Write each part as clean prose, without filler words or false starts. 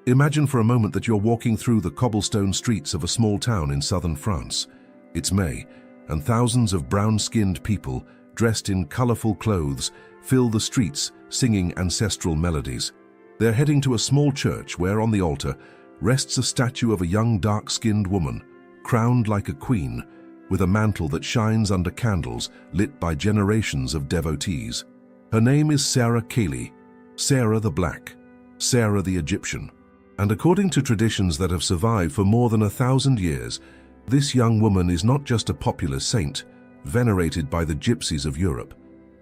Imagine for a moment that you're walking through the cobblestone streets of a small town in southern France. It's May, and thousands of brown-skinned people, dressed in colorful clothes, fill the streets singing ancestral melodies. They're heading to a small church where on the altar rests a statue of a young dark-skinned woman, crowned like a queen, with a mantle that shines under candles lit by generations of devotees. Her name is Sarah Kaylee, Sarah the Black, Sarah the Egyptian. And according to traditions that have survived for more than 1,000 years, this young woman is not just a popular saint, venerated by the gypsies of Europe.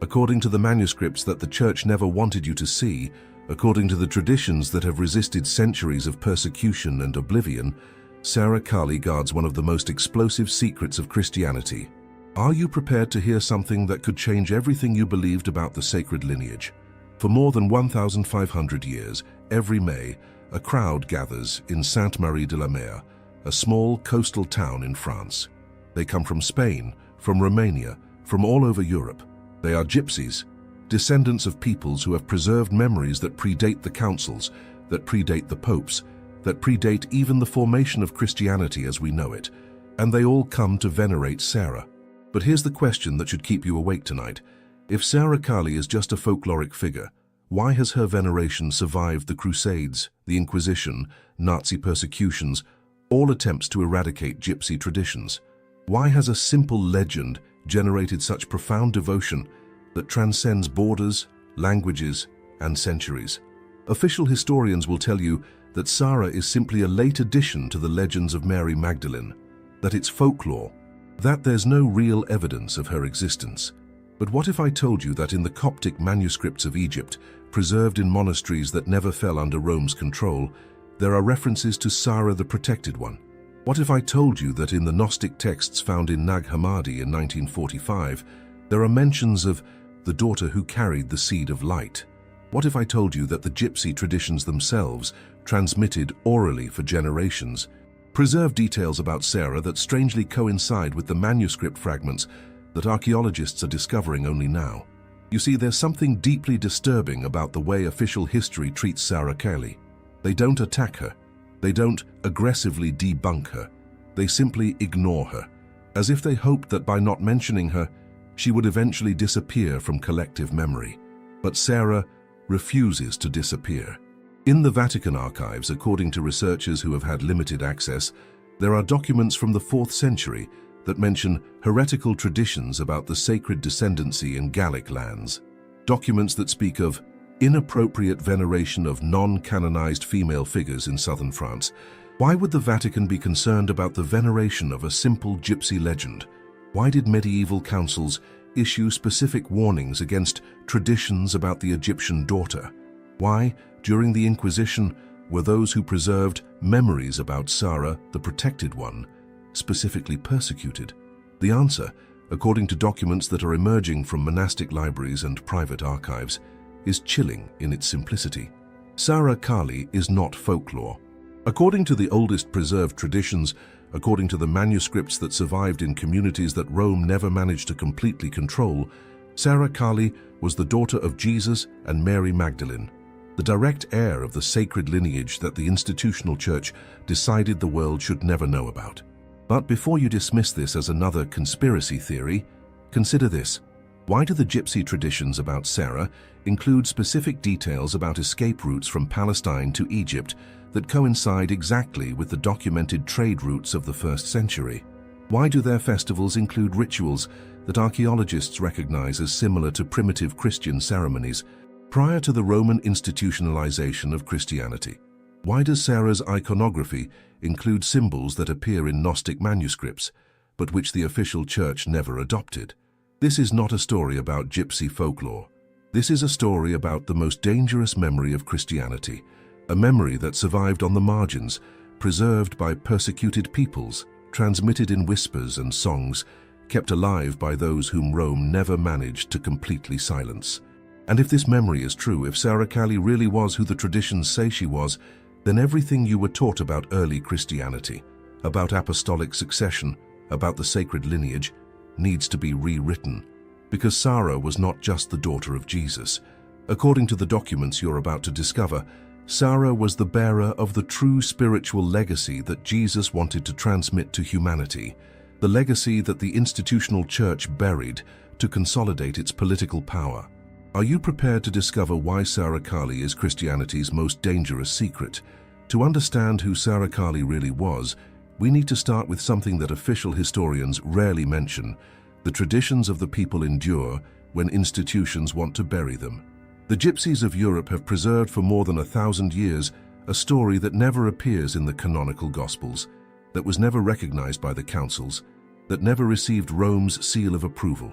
According to the manuscripts that the church never wanted you to see, according to the traditions that have resisted centuries of persecution and oblivion, Sarah Kaylee guards one of the most explosive secrets of Christianity. Are you prepared to hear something that could change everything you believed about the sacred lineage? For more than 1,500 years, every May, a crowd gathers in Sainte-Marie-de-la-Mer, a small coastal town in France. They come from Spain, from Romania, from all over Europe. They are gypsies, descendants of peoples who have preserved memories that predate the councils, that predate the popes, that predate even the formation of Christianity as we know it, and they all come to venerate Sarah. But here's the question that should keep you awake tonight. If Sarah Kaylee is just a folkloric figure, why has her veneration survived the Crusades, the Inquisition, Nazi persecutions, all attempts to eradicate gypsy traditions? Why has a simple legend generated such profound devotion that transcends borders, languages, and centuries? Official historians will tell you that Sarah is simply a late addition to the legends of Mary Magdalene, that it's folklore, that there's no real evidence of her existence. But what if I told you that in the Coptic manuscripts of Egypt, preserved in monasteries that never fell under Rome's control, there are references to Sarah the Protected One? What if I told you that in the Gnostic texts found in Nag Hammadi in 1945, there are mentions of the daughter who carried the seed of light? What if I told you that the gypsy traditions themselves, transmitted orally for generations, preserve details about Sarah that strangely coincide with the manuscript fragments that archaeologists are discovering only now? You see, there's something deeply disturbing about the way official history treats Sarah Kaylee. They don't attack her. They don't aggressively debunk her. They simply ignore her, as if they hoped that by not mentioning her, she would eventually disappear from collective memory. But Sarah refuses to disappear. In the Vatican archives, according to researchers who have had limited access, there are documents from the 4th century that mention heretical traditions about the sacred descendancy in Gallic lands. Documents that speak of inappropriate veneration of non-canonized female figures in southern France. Why would the Vatican be concerned about the veneration of a simple gypsy legend? Why did medieval councils issue specific warnings against traditions about the Egyptian daughter? Why, during the Inquisition, were those who preserved memories about Sarah, the Protected One, specifically persecuted? The answer, according to documents that are emerging from monastic libraries and private archives, is chilling in its simplicity. Sarah Kaylee is not folklore. According to the oldest preserved traditions, according to the manuscripts that survived in communities that Rome never managed to completely control, Sarah Kaylee was the daughter of Jesus and Mary Magdalene, the direct heir of the sacred lineage that the institutional church decided the world should never know about. But before you dismiss this as another conspiracy theory, consider this. Why do the gypsy traditions about Sarah include specific details about escape routes from Palestine to Egypt that coincide exactly with the documented trade routes of the 1st century? Why do their festivals include rituals that archaeologists recognize as similar to primitive Christian ceremonies prior to the Roman institutionalization of Christianity? Why does Sarah's iconography include symbols that appear in Gnostic manuscripts, but which the official church never adopted? This is not a story about gypsy folklore. This is a story about the most dangerous memory of Christianity, a memory that survived on the margins, preserved by persecuted peoples, transmitted in whispers and songs, kept alive by those whom Rome never managed to completely silence. And if this memory is true, if Sarah Kaylee really was who the traditions say she was, then everything you were taught about early Christianity, about apostolic succession, about the sacred lineage, needs to be rewritten. Because Sarah was not just the daughter of Jesus. According to the documents you're about to discover, Sarah was the bearer of the true spiritual legacy that Jesus wanted to transmit to humanity, the legacy that the institutional church buried to consolidate its political power. Are you prepared to discover why Sarah Kali is Christianity's most dangerous secret? To understand who Sarah Kali really was, we need to start with something that official historians rarely mention: the traditions of the people endure when institutions want to bury them. The Gypsies of Europe have preserved for more than 1,000 years a story that never appears in the canonical Gospels, that was never recognized by the councils, that never received Rome's seal of approval.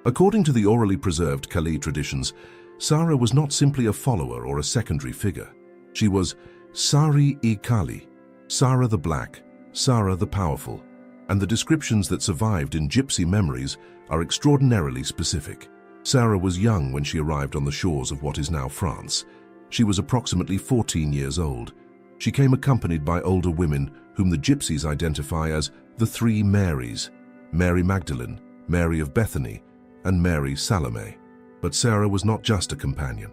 According to the orally preserved Kali traditions, Sarah was not simply a follower or a secondary figure. She was Sari-i-Kali, Sarah the Black, Sarah the Powerful, and the descriptions that survived in Gypsy memories are extraordinarily specific. Sarah was young when she arrived on the shores of what is now France. She was approximately 14 years old. She came accompanied by older women whom the Gypsies identify as the three Marys: Mary Magdalene, Mary of Bethany, and Mary Salome. But Sarah was not just a companion.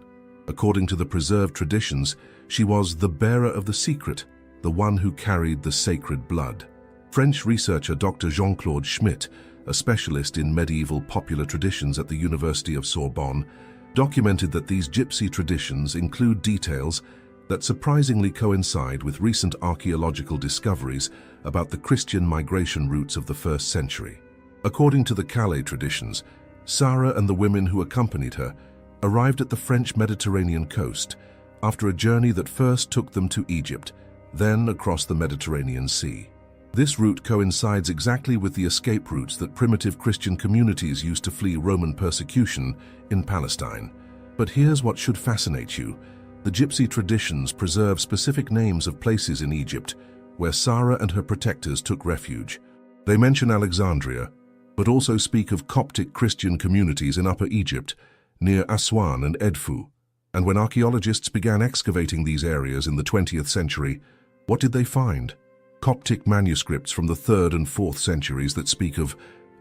According to the preserved traditions, she was the bearer of the secret, the one who carried the sacred blood. French researcher Dr. Jean-Claude Schmitt, a specialist in medieval popular traditions at the University of Sorbonne, documented that these Gypsy traditions include details that surprisingly coincide with recent archaeological discoveries about the Christian migration routes of the 1st century. According to the Calais traditions, Sarah and the women who accompanied her arrived at the French Mediterranean coast after a journey that first took them to Egypt, then across the Mediterranean Sea. This route coincides exactly with the escape routes that primitive Christian communities used to flee Roman persecution in Palestine. But here's what should fascinate you. The Gypsy traditions preserve specific names of places in Egypt where Sarah and her protectors took refuge. They mention Alexandria, but also speak of Coptic Christian communities in Upper Egypt, near Aswan and Edfu. And when archaeologists began excavating these areas in the 20th century, what did they find? Coptic manuscripts from the 3rd and 4th centuries that speak of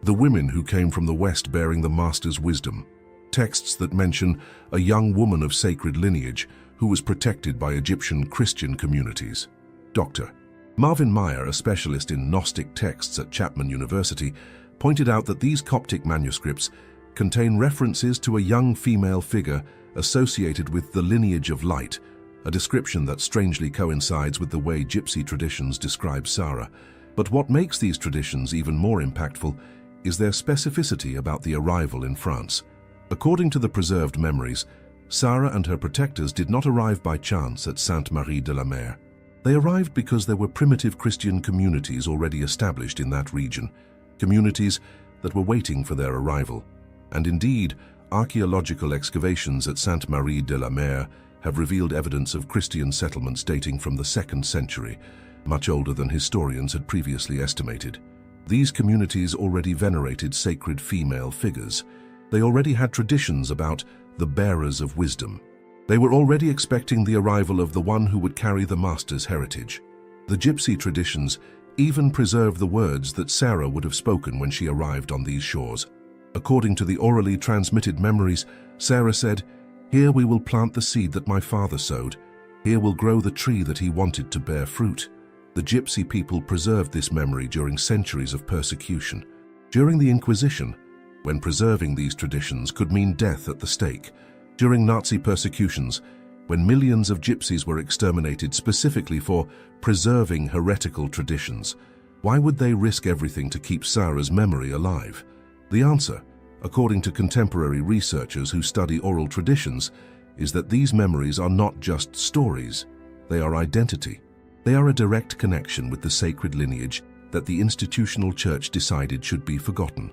the women who came from the west bearing the master's wisdom. Texts that mention a young woman of sacred lineage who was protected by Egyptian Christian communities. Dr. Marvin Meyer, a specialist in Gnostic texts at Chapman University, pointed out that these Coptic manuscripts contain references to a young female figure associated with the lineage of light, a description that strangely coincides with the way Gypsy traditions describe Sarah. But what makes these traditions even more impactful is their specificity about the arrival in France. According to the preserved memories, Sarah and her protectors did not arrive by chance at Sainte-Marie-de-la-Mer. They arrived because there were primitive Christian communities already established in that region, communities that were waiting for their arrival. And indeed, archaeological excavations at Sainte-Marie-de-la-Mer have revealed evidence of Christian settlements dating from the 2nd century, much older than historians had previously estimated. These communities already venerated sacred female figures. They already had traditions about the bearers of wisdom. They were already expecting the arrival of the one who would carry the master's heritage. The Gypsy traditions even preserve the words that Sarah would have spoken when she arrived on these shores. According to the orally transmitted memories, Sarah said, "Here we will plant the seed that my father sowed. Here will grow the tree that he wanted to bear fruit." The Gypsy people preserved this memory during centuries of persecution. During the Inquisition, when preserving these traditions could mean death at the stake. During Nazi persecutions, when millions of Gypsies were exterminated specifically for preserving heretical traditions. Why would they risk everything to keep Sarah's memory alive? The answer, according to contemporary researchers who study oral traditions, is that these memories are not just stories, they are identity. They are a direct connection with the sacred lineage that the institutional church decided should be forgotten.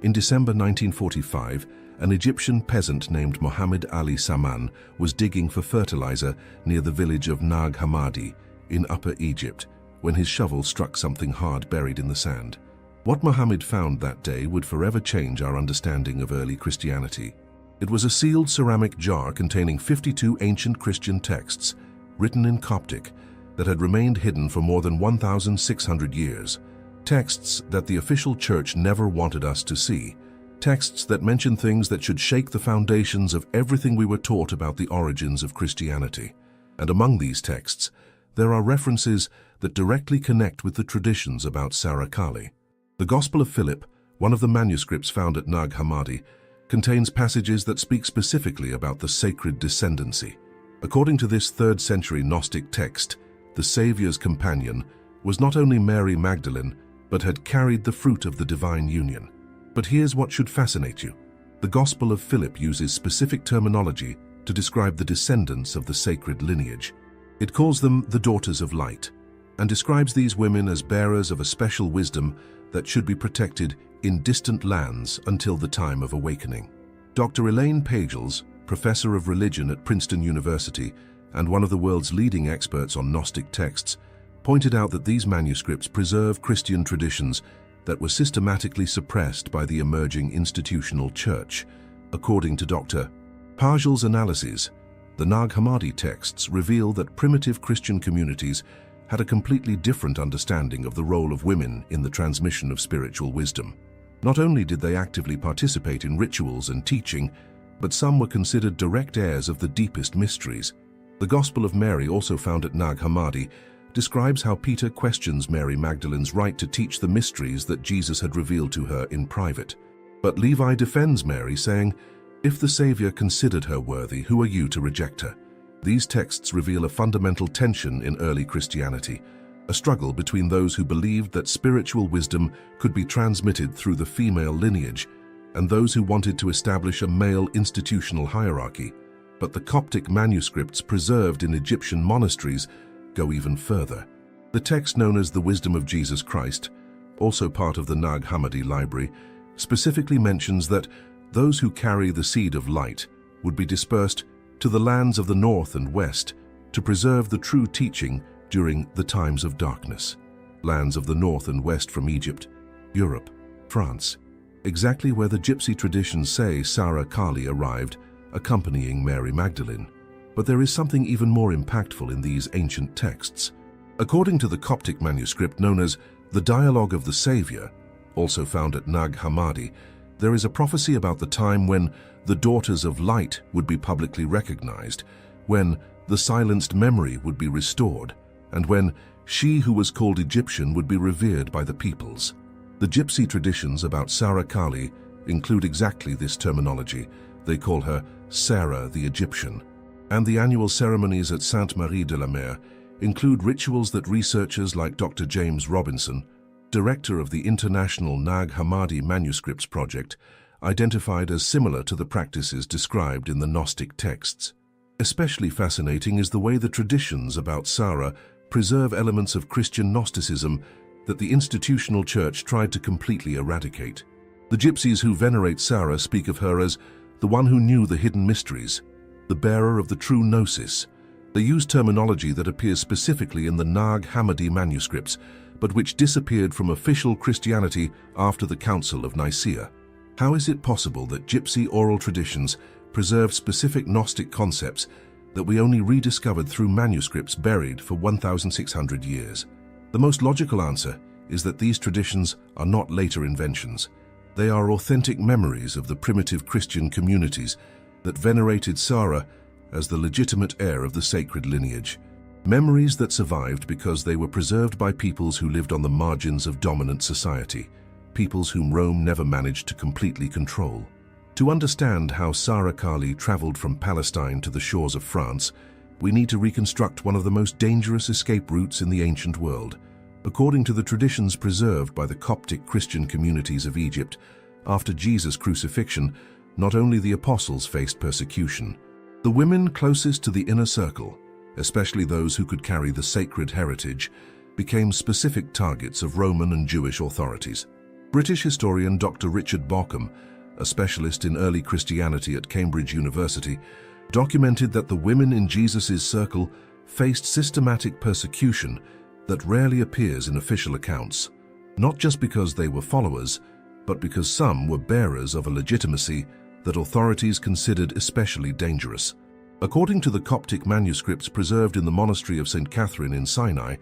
In December 1945, an Egyptian peasant named Mohammed Ali Saman was digging for fertilizer near the village of Nag Hammadi in Upper Egypt when his shovel struck something hard buried in the sand. What Mohammed found that day would forever change our understanding of early Christianity. It was a sealed ceramic jar containing 52 ancient Christian texts, written in Coptic, that had remained hidden for more than 1,600 years. Texts that the official church never wanted us to see. Texts that mention things that should shake the foundations of everything we were taught about the origins of Christianity. And among these texts, there are references that directly connect with the traditions about Sarah Kali. The Gospel of Philip, one of the manuscripts found at Nag Hammadi, contains passages that speak specifically about the sacred descendancy. According to this 3rd century Gnostic text, the Saviour's companion was not only Mary Magdalene, but had carried the fruit of the divine union. But here's what should fascinate you. The Gospel of Philip uses specific terminology to describe the descendants of the sacred lineage. It calls them the daughters of light, and describes these women as bearers of a special wisdom that should be protected in distant lands until the time of awakening. Dr. Elaine Pagels, professor of religion at Princeton University and one of the world's leading experts on Gnostic texts, pointed out that these manuscripts preserve Christian traditions that were systematically suppressed by the emerging institutional church. According to Dr. Pagels' analyses, the Nag Hammadi texts reveal that primitive Christian communities had a completely different understanding of the role of women in the transmission of spiritual wisdom. Not only did they actively participate in rituals and teaching, but some were considered direct heirs of the deepest mysteries. The Gospel of Mary, also found at Nag Hammadi, describes how Peter questions Mary Magdalene's right to teach the mysteries that Jesus had revealed to her in private. But Levi defends Mary, saying, "If the Savior considered her worthy, who are you to reject her?" These texts reveal a fundamental tension in early Christianity, a struggle between those who believed that spiritual wisdom could be transmitted through the female lineage and those who wanted to establish a male institutional hierarchy. But the Coptic manuscripts preserved in Egyptian monasteries go even further. The text known as the Wisdom of Jesus Christ, also part of the Nag Hammadi library, specifically mentions that those who carry the seed of light would be dispersed to the lands of the north and west to preserve the true teaching during the times of darkness. Lands of the north and west from Egypt, Europe, France, exactly where the gypsy traditions say Sarah Kali arrived, accompanying Mary Magdalene. But there is something even more impactful in these ancient texts. According to the Coptic manuscript known as the Dialogue of the Savior, also found at Nag Hammadi, there is a prophecy about the time when the daughters of light would be publicly recognized, when the silenced memory would be restored, and when she who was called Egyptian would be revered by the peoples. The gypsy traditions about Sarah Kali include exactly this terminology. They call her Sarah the Egyptian. And the annual ceremonies at Sainte Marie de la Mer include rituals that researchers like Dr. James Robinson, director of the International Nag Hammadi Manuscripts Project, identified as similar to the practices described in the Gnostic texts. Especially fascinating is the way the traditions about Sarah preserve elements of Christian Gnosticism that the institutional church tried to completely eradicate. The gypsies who venerate Sarah speak of her as the one who knew the hidden mysteries, the bearer of the true gnosis. They use terminology that appears specifically in the Nag Hammadi manuscripts, but which disappeared from official Christianity after the Council of Nicaea. How is it possible that gypsy oral traditions preserved specific Gnostic concepts that we only rediscovered through manuscripts buried for 1,600 years? The most logical answer is that these traditions are not later inventions. They are authentic memories of the primitive Christian communities that venerated Sarah as the legitimate heir of the sacred lineage. Memories that survived because they were preserved by peoples who lived on the margins of dominant society, peoples whom Rome never managed to completely control. To understand how Sarah Kali traveled from Palestine to the shores of France, we need to reconstruct one of the most dangerous escape routes in the ancient world. According to the traditions preserved by the Coptic Christian communities of Egypt, after Jesus' crucifixion, not only the apostles faced persecution. The women closest to the inner circle, especially those who could carry the sacred heritage, became specific targets of Roman and Jewish authorities. British historian Dr. Richard Bauckham, a specialist in early Christianity at Cambridge University, documented that the women in Jesus' circle faced systematic persecution that rarely appears in official accounts, not just because they were followers, but because some were bearers of a legitimacy that authorities considered especially dangerous. According to the Coptic manuscripts preserved in the monastery of St. Catherine in Sinai,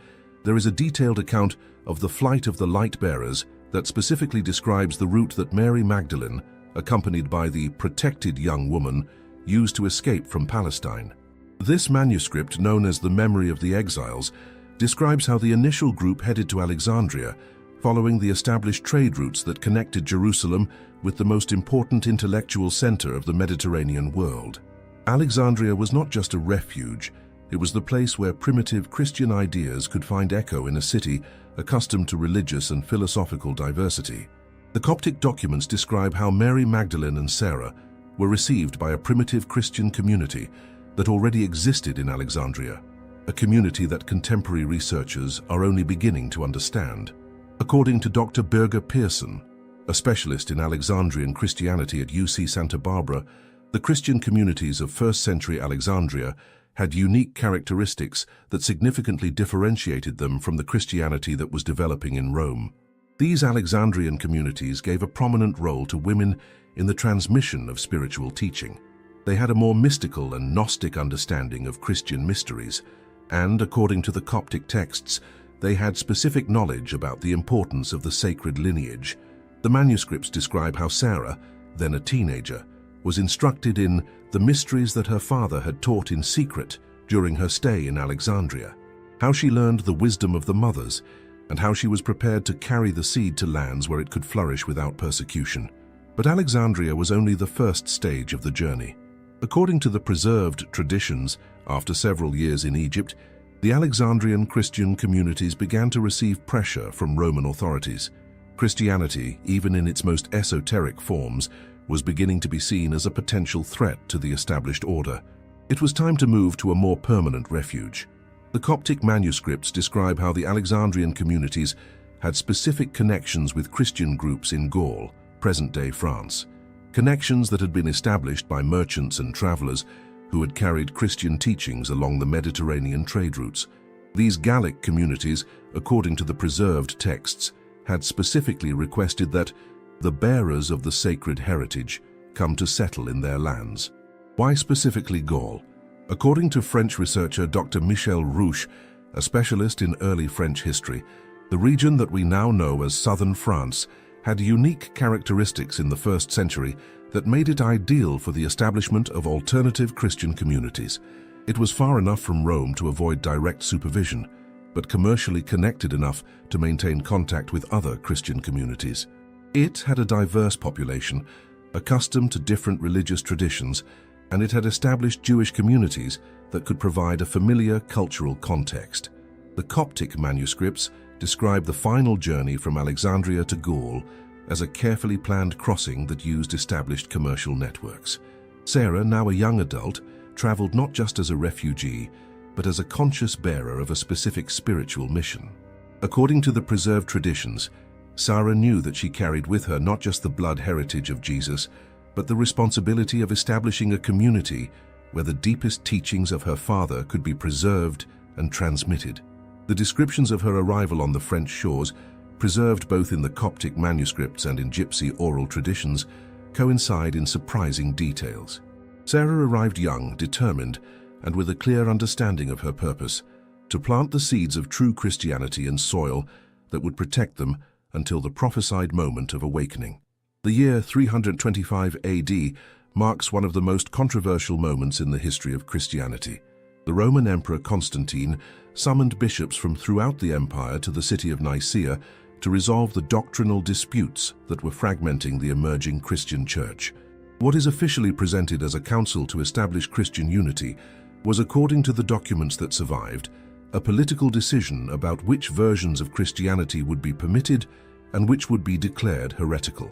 there is a detailed account of the flight of the light bearers that specifically describes the route that Mary Magdalene, accompanied by the protected young woman, used to escape from Palestine. This manuscript, known as the Memory of the Exiles, describes how the initial group headed to Alexandria, following the established trade routes that connected Jerusalem with the most important intellectual center of the Mediterranean world. Alexandria was not just a refuge, it was the place where primitive Christian ideas could find echo in a city accustomed to religious and philosophical diversity. The Coptic documents describe how Mary Magdalene and Sarah were received by a primitive Christian community that already existed in Alexandria, a community that contemporary researchers are only beginning to understand. According to Dr. Birger Pearson, a specialist in Alexandrian Christianity at UC Santa Barbara, the Christian communities of first-century Alexandria had unique characteristics that significantly differentiated them from the Christianity that was developing in Rome. These Alexandrian communities gave a prominent role to women in the transmission of spiritual teaching. They had a more mystical and Gnostic understanding of Christian mysteries, and, according to the Coptic texts, they had specific knowledge about the importance of the sacred lineage. The manuscripts describe how Sarah, then a teenager, was instructed in the mysteries that her father had taught in secret during her stay in Alexandria, how she learned the wisdom of the mothers, and how she was prepared to carry the seed to lands where it could flourish without persecution. But Alexandria was only the first stage of the journey. According to the preserved traditions, after several years in Egypt, the Alexandrian Christian communities began to receive pressure from Roman authorities. Christianity, even in its most esoteric forms, was beginning to be seen as a potential threat to the established order. It was time to move to a more permanent refuge. The Coptic manuscripts describe how the Alexandrian communities had specific connections with Christian groups in Gaul, present-day France. Connections that had been established by merchants and travelers who had carried Christian teachings along the Mediterranean trade routes. These Gallic communities, according to the preserved texts, had specifically requested that the bearers of the sacred heritage come to settle in their lands. Why specifically Gaul? According to French researcher Dr. Michel Rouche, a specialist in early French history, the region that we now know as southern France had unique characteristics in the 1st century that made it ideal for the establishment of alternative Christian communities. It was far enough from Rome to avoid direct supervision, but commercially connected enough to maintain contact with other Christian communities. It had a diverse population, accustomed to different religious traditions, and it had established Jewish communities that could provide a familiar cultural context. The Coptic manuscripts describe the final journey from Alexandria to Gaul as a carefully planned crossing that used established commercial networks. Sarah, now a young adult, traveled not just as a refugee, but as a conscious bearer of a specific spiritual mission. According to the preserved traditions, Sarah knew that she carried with her not just the blood heritage of Jesus, but the responsibility of establishing a community where the deepest teachings of her father could be preserved and transmitted. The descriptions of her arrival on the French shores, preserved both in the Coptic manuscripts and in Gypsy oral traditions, coincide in surprising details. Sarah arrived young, determined, and with a clear understanding of her purpose, to plant the seeds of true Christianity in soil that would protect them until the prophesied moment of awakening. The year 325 AD marks one of the most controversial moments in the history of Christianity. The Roman Emperor Constantine summoned bishops from throughout the empire to the city of Nicaea to resolve the doctrinal disputes that were fragmenting the emerging Christian church. What is officially presented as a council to establish Christian unity was, according to the documents that survived, a political decision about which versions of Christianity would be permitted and which would be declared heretical.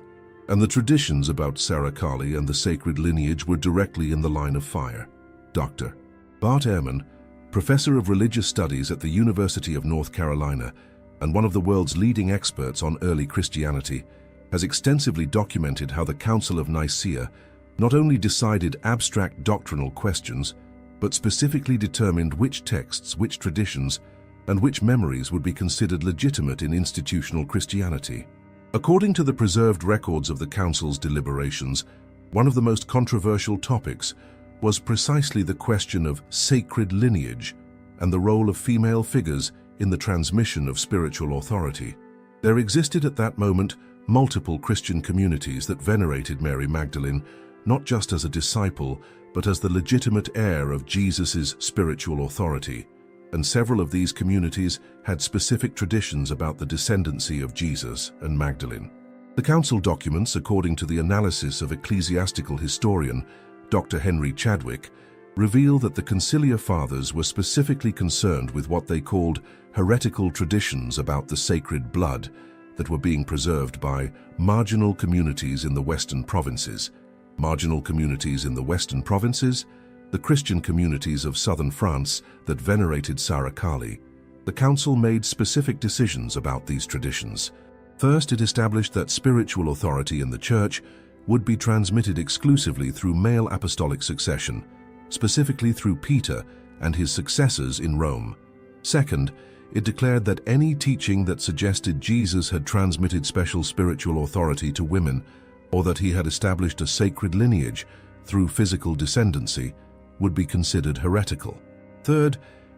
And the traditions about Sarah Kali and the sacred lineage were directly in the line of fire. Dr. Bart Ehrman, professor of religious studies at the University of North Carolina and one of the world's leading experts on early Christianity, has extensively documented how the Council of Nicaea not only decided abstract doctrinal questions, but specifically determined which texts, which traditions, and which memories would be considered legitimate in institutional Christianity. According to the preserved records of the Council's deliberations, one of the most controversial topics was precisely the question of sacred lineage and the role of female figures in the transmission of spiritual authority. There existed at that moment multiple Christian communities that venerated Mary Magdalene not just as a disciple, but as the legitimate heir of Jesus' spiritual authority, and several of these communities had specific traditions about the descendancy of Jesus and Magdalene. The council documents, according to the analysis of ecclesiastical historian Dr. Henry Chadwick, reveal that the Conciliar Fathers were specifically concerned with what they called heretical traditions about the sacred blood that were being preserved by marginal communities in the Western provinces. Marginal communities in the Western provinces, the Christian communities of southern France that venerated Sara Kali. The council made specific decisions about these traditions. First, it established that spiritual authority in the church would be transmitted exclusively through male apostolic succession, specifically through Peter and his successors in Rome. Second, it declared that any teaching that suggested Jesus had transmitted special spiritual authority to women, or that he had established a sacred lineage through physical descendancy, would be considered heretical. Third,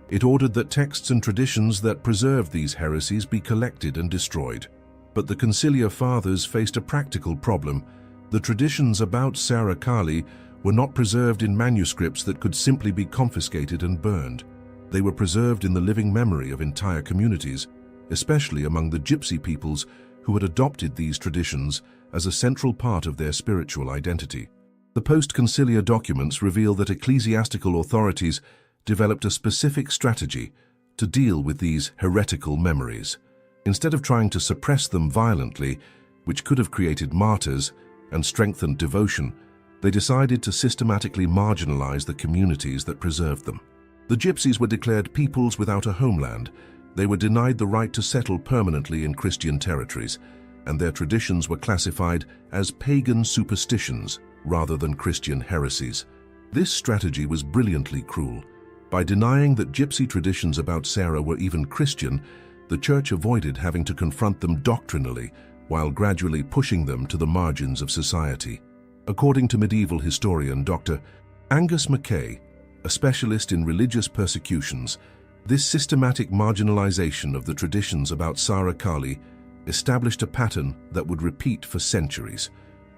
it ordered that texts and traditions that preserved these heresies be collected and destroyed. But the Conciliar Fathers faced a practical problem. The traditions about Sara Kali were not preserved in manuscripts that could simply be confiscated and burned. They were preserved in the living memory of entire communities, especially among the Gypsy peoples who had adopted these traditions as a central part of their spiritual identity. The post-conciliar documents reveal that ecclesiastical authorities developed a specific strategy to deal with these heretical memories. Instead of trying to suppress them violently, which could have created martyrs and strengthened devotion, they decided to systematically marginalize the communities that preserved them. The Gypsies were declared peoples without a homeland. They were denied the right to settle permanently in Christian territories, and their traditions were classified as pagan superstitions rather than Christian heresies. This strategy was brilliantly cruel. By denying that Gypsy traditions about Sarah were even Christian, the Church avoided having to confront them doctrinally while gradually pushing them to the margins of society. According to medieval historian Dr. Angus Mackay, a specialist in religious persecutions, this systematic marginalization of the traditions about Sara Kali established a pattern that would repeat for centuries.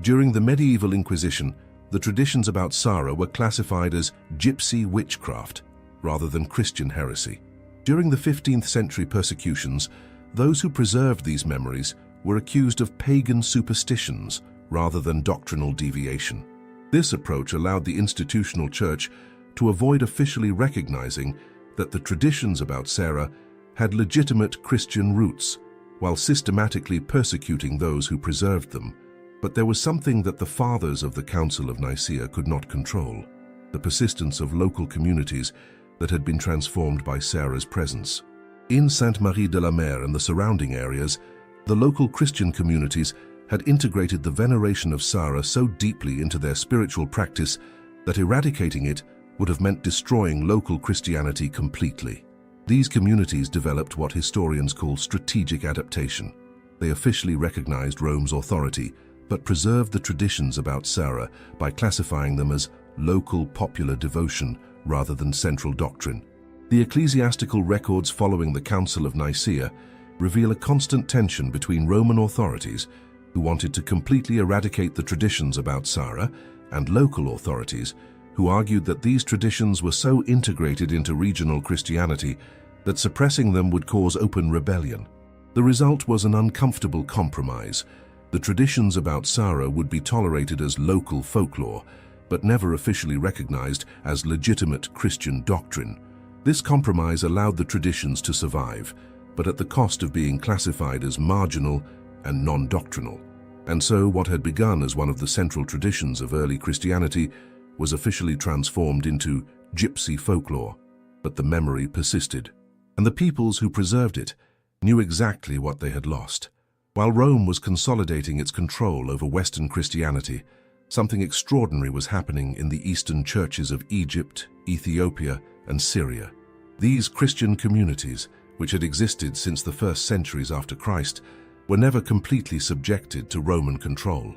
During the medieval Inquisition, the traditions about Sara were classified as Gypsy witchcraft rather than Christian heresy. During the 15th century persecutions, those who preserved these memories were accused of pagan superstitions rather than doctrinal deviation. This approach allowed the institutional church to avoid officially recognizing that the traditions about Sarah had legitimate Christian roots, while systematically persecuting those who preserved them. But there was something that the fathers of the Council of Nicaea could not control: the persistence of local communities that had been transformed by Sarah's presence. In Sainte-Marie de la Mer and the surrounding areas, the local Christian communities had integrated the veneration of Sarah so deeply into their spiritual practice that eradicating it would have meant destroying local Christianity completely. These communities developed what historians call strategic adaptation. They officially recognized Rome's authority, but preserved the traditions about Sarah by classifying them as local popular devotion rather than central doctrine. The ecclesiastical records following the Council of Nicaea reveal a constant tension between Roman authorities, who wanted to completely eradicate the traditions about Sarah, and local authorities, who argued that these traditions were so integrated into regional Christianity that suppressing them would cause open rebellion. The result was an uncomfortable compromise. The traditions about Sarah would be tolerated as local folklore, but never officially recognized as legitimate Christian doctrine. This compromise allowed the traditions to survive, but at the cost of being classified as marginal and non-doctrinal. And so what had begun as one of the central traditions of early Christianity was officially transformed into Gypsy folklore. But the memory persisted, and the peoples who preserved it knew exactly what they had lost. While Rome was consolidating its control over Western Christianity, something extraordinary was happening in the eastern churches of Egypt, Ethiopia, and Syria. These Christian communities, which had existed since the first centuries after Christ, were never completely subjected to Roman control.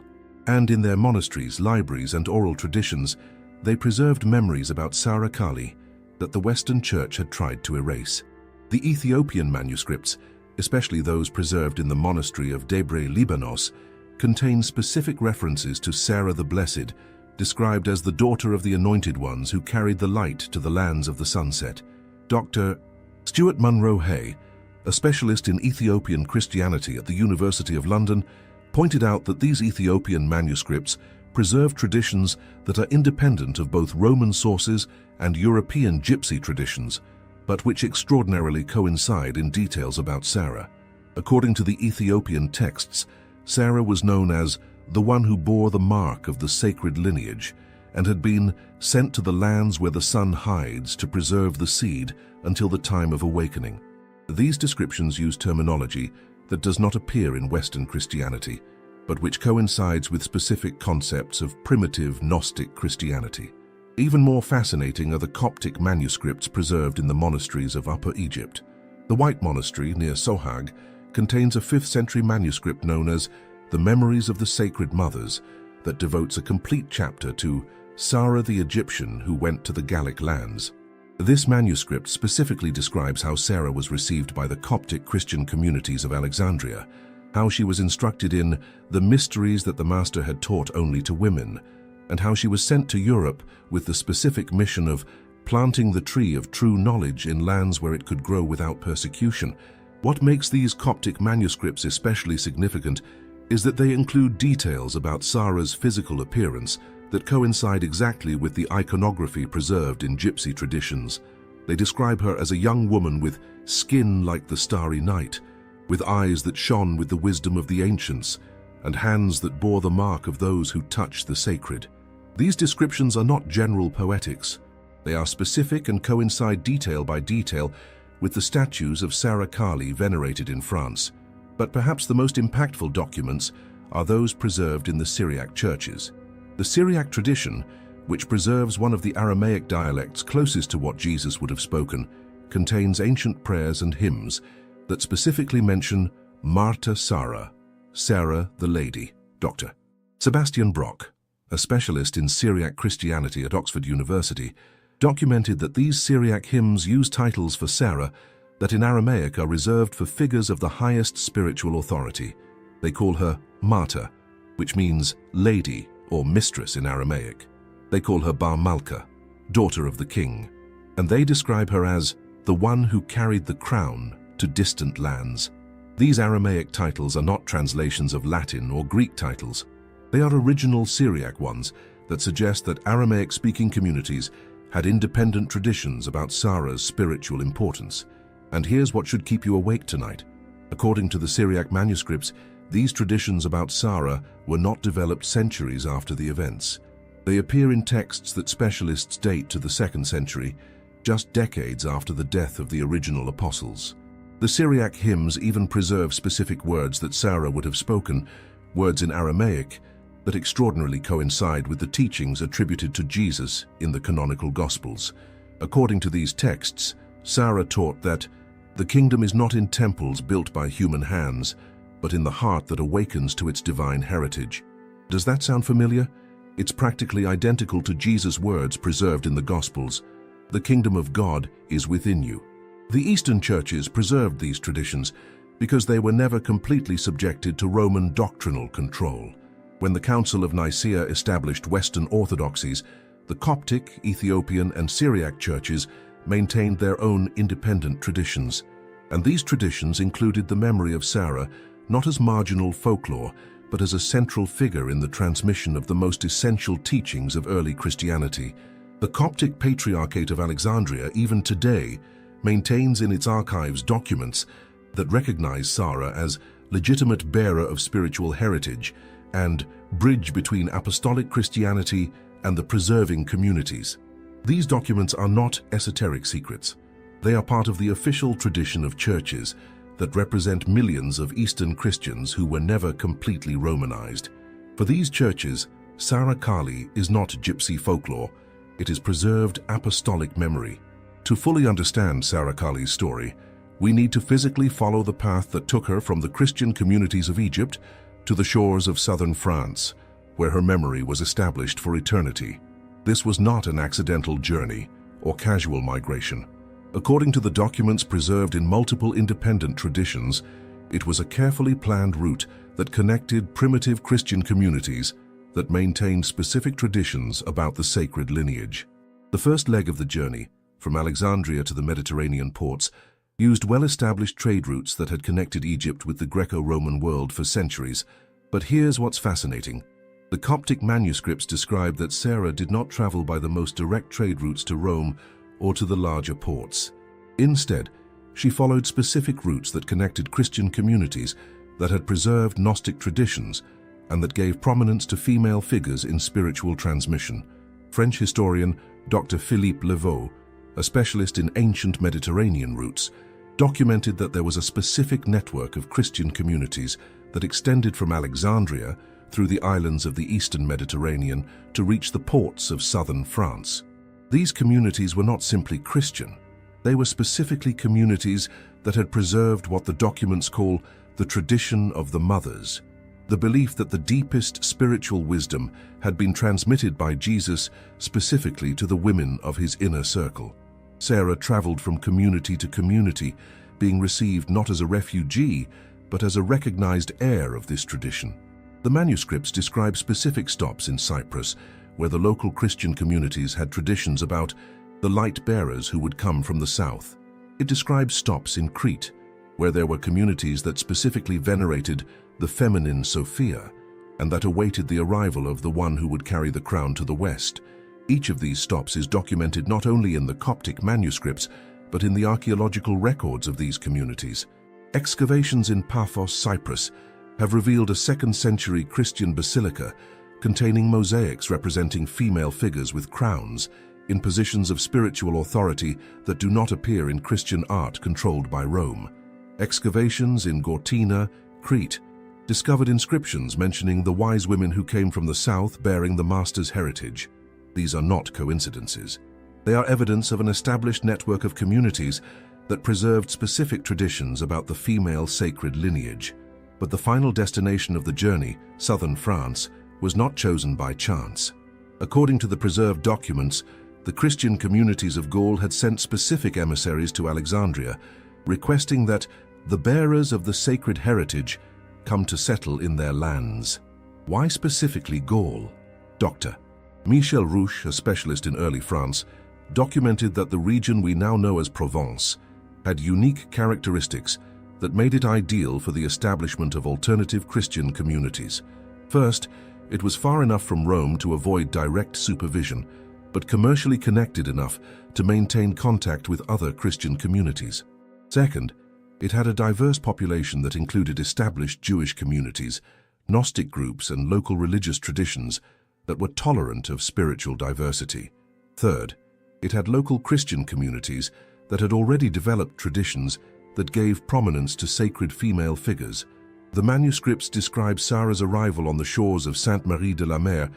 And in their monasteries, libraries, and oral traditions, they preserved memories about Sara Kali that the Western Church had tried to erase. The Ethiopian manuscripts, especially those preserved in the monastery of Debre Libanos, contain specific references to Sarah the Blessed described as the daughter of the anointed ones who carried the light to the lands of the sunset. Dr. Stuart Munro Hay, a specialist in Ethiopian Christianity at the University of London, pointed out that these Ethiopian manuscripts preserve traditions that are independent of both Roman sources and European gypsy traditions, but which extraordinarily coincide in details about Sarah. According to the Ethiopian texts, Sarah was known as the one who bore the mark of the sacred lineage and had been sent to the lands where the sun hides to preserve the seed until the time of awakening. These descriptions use terminology that does not appear in Western Christianity, but which coincides with specific concepts of primitive Gnostic Christianity. Even more fascinating are the Coptic manuscripts preserved in the monasteries of Upper Egypt. The White Monastery near Sohag contains a 5th century manuscript known as The Memories of the Sacred Mothers that devotes a complete chapter to Sarah the Egyptian who went to the Gallic lands. This manuscript specifically describes how Sarah was received by the Coptic Christian communities of Alexandria, how she was instructed in the mysteries that the Master had taught only to women, and how she was sent to Europe with the specific mission of planting the tree of true knowledge in lands where it could grow without persecution. What makes these Coptic manuscripts especially significant is that they include details about Sarah's physical appearance that coincide exactly with the iconography preserved in gypsy traditions. They describe her as a young woman with skin like the starry night, with eyes that shone with the wisdom of the ancients, and hands that bore the mark of those who touch the sacred. These descriptions are not general poetics. They are specific and coincide detail by detail with the statues of Sarah Kali venerated in France. But perhaps the most impactful documents are those preserved in the Syriac churches. The Syriac tradition, which preserves one of the Aramaic dialects closest to what Jesus would have spoken, contains ancient prayers and hymns that specifically mention Marta Sarah, Sarah the Lady. Dr. Sebastian Brock, a specialist in Syriac Christianity at Oxford University, documented that these Syriac hymns use titles for Sarah that in Aramaic are reserved for figures of the highest spiritual authority. They call her Marta, which means lady or mistress in Aramaic. They call her Bar Malka, daughter of the king, and they describe her as the one who carried the crown to distant lands. These Aramaic titles are not translations of Latin or Greek titles. They are original Syriac ones that suggest that Aramaic-speaking communities had independent traditions about Sarah's spiritual importance. And here's what should keep you awake tonight. According to the Syriac manuscripts, these traditions about Sarah were not developed centuries after the events. They appear in texts that specialists date to the 2nd century, just decades after the death of the original apostles. The Syriac hymns even preserve specific words that Sarah would have spoken, words in Aramaic that extraordinarily coincide with the teachings attributed to Jesus in the canonical Gospels. According to these texts, Sarah taught that the kingdom is not in temples built by human hands, but in the heart that awakens to its divine heritage. Does that sound familiar? It's practically identical to Jesus' words preserved in the Gospels. The kingdom of God is within you. The Eastern churches preserved these traditions because they were never completely subjected to Roman doctrinal control. When the Council of Nicaea established Western orthodoxies, the Coptic, Ethiopian, and Syriac churches maintained their own independent traditions. And these traditions included the memory of Sarah not as marginal folklore, but as a central figure in the transmission of the most essential teachings of early Christianity. The Coptic Patriarchate of Alexandria, even today, maintains in its archives documents that recognize Sarah as legitimate bearer of spiritual heritage and bridge between apostolic Christianity and the preserving communities. These documents are not esoteric secrets. They are part of the official tradition of churches that represent millions of Eastern Christians who were never completely Romanized. For these churches, Sarah Kali is not gypsy folklore, it is preserved apostolic memory. To fully understand Sarah Kali's story, we need to physically follow the path that took her from the Christian communities of Egypt to the shores of southern France, where her memory was established for eternity. This was not an accidental journey or casual migration. According to the documents preserved in multiple independent traditions, it was a carefully planned route that connected primitive Christian communities that maintained specific traditions about the sacred lineage. The first leg of the journey, from Alexandria to the Mediterranean ports, used well-established trade routes that had connected Egypt with the Greco-Roman world for centuries. But here's what's fascinating. The Coptic manuscripts describe that Sarah did not travel by the most direct trade routes to Rome or to the larger ports. Instead, she followed specific routes that connected Christian communities that had preserved Gnostic traditions and that gave prominence to female figures in spiritual transmission. French historian Dr. Philippe Levaux, a specialist in ancient Mediterranean routes, documented that there was a specific network of Christian communities that extended from Alexandria through the islands of the eastern Mediterranean to reach the ports of southern France. These communities were not simply Christian. They were specifically communities that had preserved what the documents call the tradition of the mothers, the belief that the deepest spiritual wisdom had been transmitted by Jesus specifically to the women of his inner circle. Sarah traveled from community to community, being received not as a refugee, but as a recognized heir of this tradition. The manuscripts describe specific stops in Cyprus, where the local Christian communities had traditions about the light bearers who would come from the south. It describes stops in Crete, where there were communities that specifically venerated the feminine Sophia, and that awaited the arrival of the one who would carry the crown to the west. Each of these stops is documented not only in the Coptic manuscripts, but in the archaeological records of these communities. Excavations in Paphos, Cyprus, have revealed a 2nd century Christian basilica containing mosaics representing female figures with crowns in positions of spiritual authority that do not appear in Christian art controlled by Rome. Excavations in Gortyna, Crete, discovered inscriptions mentioning the wise women who came from the south bearing the master's heritage. These are not coincidences. They are evidence of an established network of communities that preserved specific traditions about the female sacred lineage. But the final destination of the journey, southern France, was not chosen by chance. According to the preserved documents, the Christian communities of Gaul had sent specific emissaries to Alexandria, requesting that the bearers of the sacred heritage come to settle in their lands. Why specifically Gaul? Dr. Michel Rouche, a specialist in early France, documented that the region we now know as Provence had unique characteristics that made it ideal for the establishment of alternative Christian communities. First, it was far enough from Rome to avoid direct supervision, but commercially connected enough to maintain contact with other Christian communities. Second, it had a diverse population that included established Jewish communities, Gnostic groups, and local religious traditions that were tolerant of spiritual diversity. Third, it had local Christian communities that had already developed traditions that gave prominence to sacred female figures. The manuscripts describe Sarah's arrival on the shores of Sainte-Marie de la Mer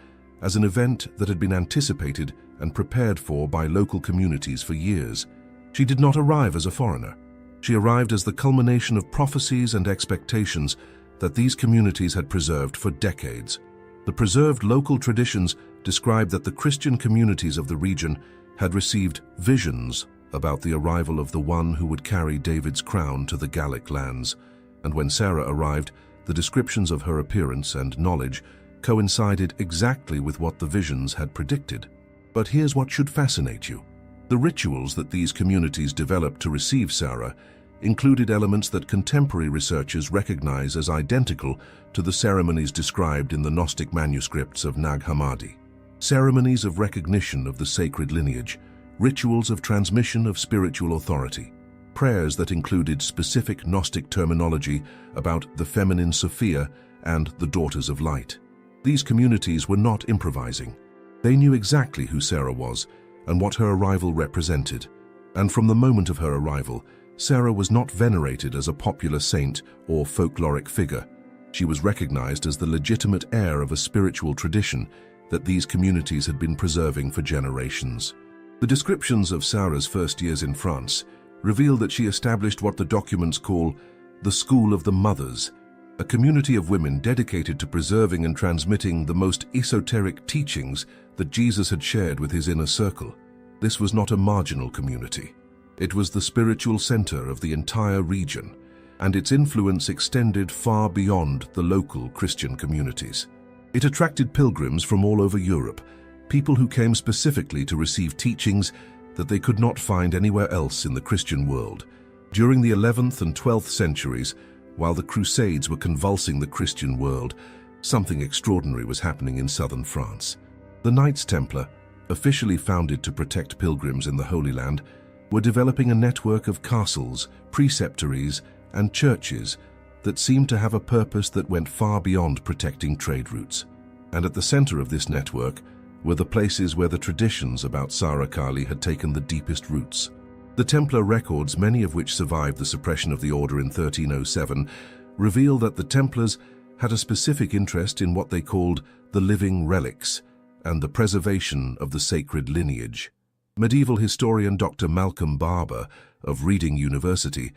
as an event that had been anticipated and prepared for by local communities for years. She did not arrive as a foreigner. She arrived as the culmination of prophecies and expectations that these communities had preserved for decades. The preserved local traditions describe that the Christian communities of the region had received visions about the arrival of the one who would carry David's crown to the Gallic lands, and when Sarah arrived, the descriptions of her appearance and knowledge coincided exactly with what the visions had predicted. But here's what should fascinate you. The rituals that these communities developed to receive Sarah included elements that contemporary researchers recognize as identical to the ceremonies described in the Gnostic manuscripts of Nag Hammadi. Ceremonies of recognition of the sacred lineage, rituals of transmission of spiritual authority, prayers that included specific Gnostic terminology about the feminine Sophia and the daughters of light. These communities were not improvising. They knew exactly who Sarah was and what her arrival represented. And from the moment of her arrival, Sarah was not venerated as a popular saint or folkloric figure. She was recognized as the legitimate heir of a spiritual tradition that these communities had been preserving for generations. The descriptions of Sarah's first years in France reveal that she established what the documents call the School of the Mothers, a community of women dedicated to preserving and transmitting the most esoteric teachings that Jesus had shared with his inner circle. This was not a marginal community. It was the spiritual center of the entire region, and its influence extended far beyond the local Christian communities. It attracted pilgrims from all over Europe, people who came specifically to receive teachings that they could not find anywhere else in the Christian world. During the 11th and 12th centuries, while the Crusades were convulsing the Christian world, something extraordinary was happening in southern France. The Knights Templar, officially founded to protect pilgrims in the Holy Land, were developing a network of castles, preceptories, and churches that seemed to have a purpose that went far beyond protecting trade routes. And at the center of this network were the places where the traditions about Sara Kali had taken the deepest roots. The Templar records, many of which survived the suppression of the order in 1307, reveal that the Templars had a specific interest in what they called the living relics and the preservation of the sacred lineage. Medieval historian Dr. Malcolm Barber of Reading University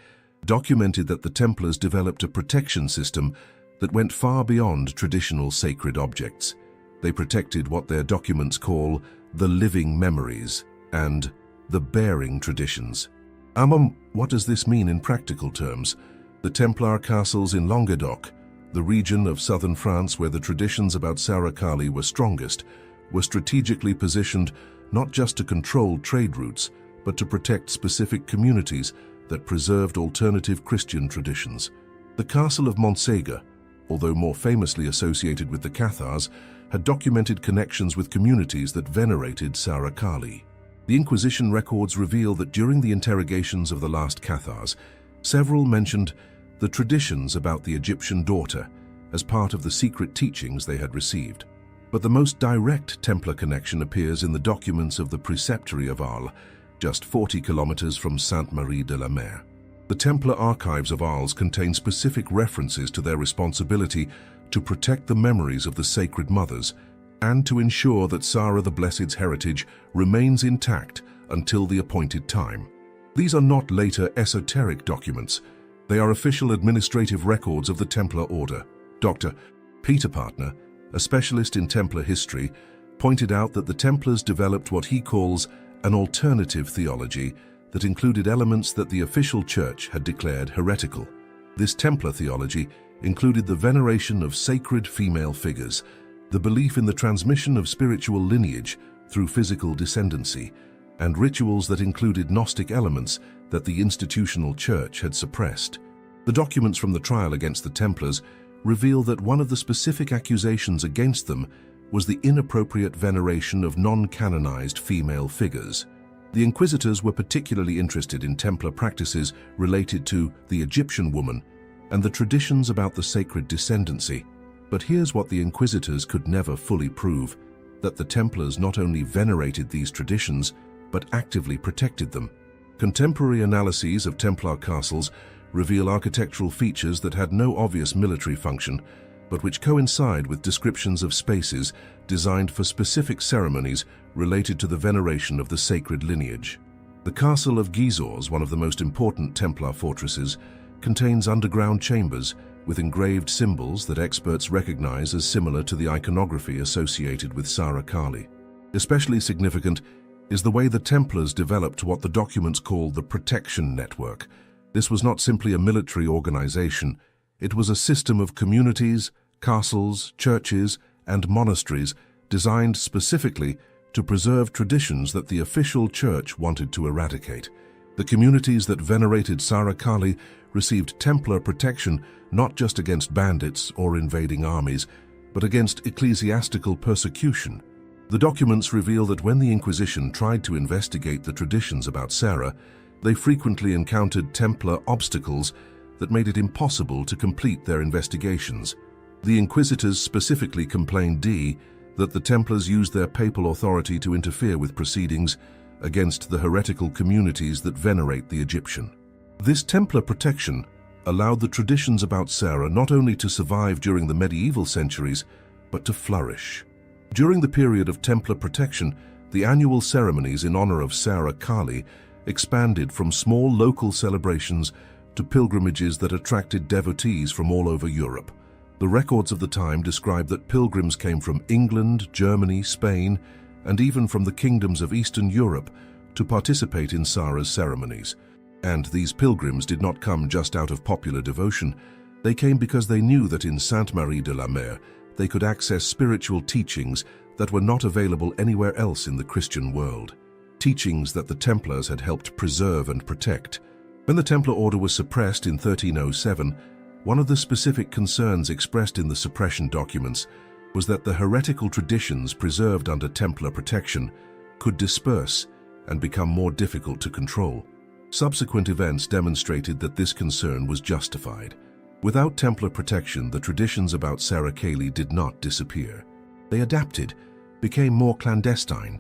documented that the Templars developed a protection system that went far beyond traditional sacred objects. They protected what their documents call the living memories and the bearing traditions. What does this mean in practical terms? The Templar castles in Languedoc, the region of southern France where the traditions about Sara Kali were strongest, were strategically positioned not just to control trade routes, but to protect specific communities that preserved alternative Christian traditions. The castle of Montségur, although more famously associated with the Cathars, had documented connections with communities that venerated Sara Kali. The Inquisition records reveal that during the interrogations of the last Cathars, several mentioned the traditions about the Egyptian daughter as part of the secret teachings they had received. But the most direct Templar connection appears in the documents of the Preceptory of Arles, just 40 kilometers from Sainte-Marie-de-la-Mer. The Templar archives of Arles contain specific references to their responsibility to protect the memories of the sacred mothers and to ensure that Sara the Blessed's heritage remains intact until the appointed time. These are not later esoteric documents. They are official administrative records of the Templar Order. Dr. Peter Partner, a specialist in Templar history, pointed out that the Templars developed what he calls an alternative theology that included elements that the official church had declared heretical. This Templar theology included the veneration of sacred female figures, the belief in the transmission of spiritual lineage through physical descendancy, and rituals that included Gnostic elements that the institutional church had suppressed. The documents from the trial against the Templars reveal that one of the specific accusations against them was the inappropriate veneration of non-canonized female figures. The inquisitors were particularly interested in Templar practices related to the Egyptian woman and the traditions about the sacred descendancy. But here's what the inquisitors could never fully prove: that the Templars not only venerated these traditions, but actively protected them. Contemporary analyses of Templar castles reveal architectural features that had no obvious military function, but which coincide with descriptions of spaces designed for specific ceremonies related to the veneration of the sacred lineage. The castle of Gisors, one of the most important Templar fortresses, contains underground chambers with engraved symbols that experts recognize as similar to the iconography associated with Sara Kali. Especially significant is the way the Templars developed what the documents call the protection network. This was not simply a military organization. It was a system of communities, castles, churches, and monasteries designed specifically to preserve traditions that the official church wanted to eradicate. The communities that venerated Sara Kali received Templar protection not just against bandits or invading armies, but against ecclesiastical persecution. The documents reveal that when the Inquisition tried to investigate the traditions about Sara, they frequently encountered Templar obstacles that made it impossible to complete their investigations. The Inquisitors specifically complained that the Templars used their papal authority to interfere with proceedings against the heretical communities that venerate the Egyptian. This Templar protection allowed the traditions about Sara not only to survive during the medieval centuries, but to flourish. During the period of Templar protection, the annual ceremonies in honor of Sara Kali expanded from small local celebrations to pilgrimages that attracted devotees from all over Europe. The records of the time describe that pilgrims came from England, Germany, Spain, and even from the kingdoms of Eastern Europe to participate in Sara's ceremonies. And these pilgrims did not come just out of popular devotion. They came because they knew that in Sainte-Marie-de-la-Mer, they could access spiritual teachings that were not available anywhere else in the Christian world. Teachings that the Templars had helped preserve and protect. When the Templar order was suppressed in 1307, one of the specific concerns expressed in the suppression documents was that the heretical traditions preserved under Templar protection could disperse and become more difficult to control. Subsequent events demonstrated that this concern was justified. Without Templar protection, the traditions about Sarah Cayley did not disappear. They adapted, became more clandestine,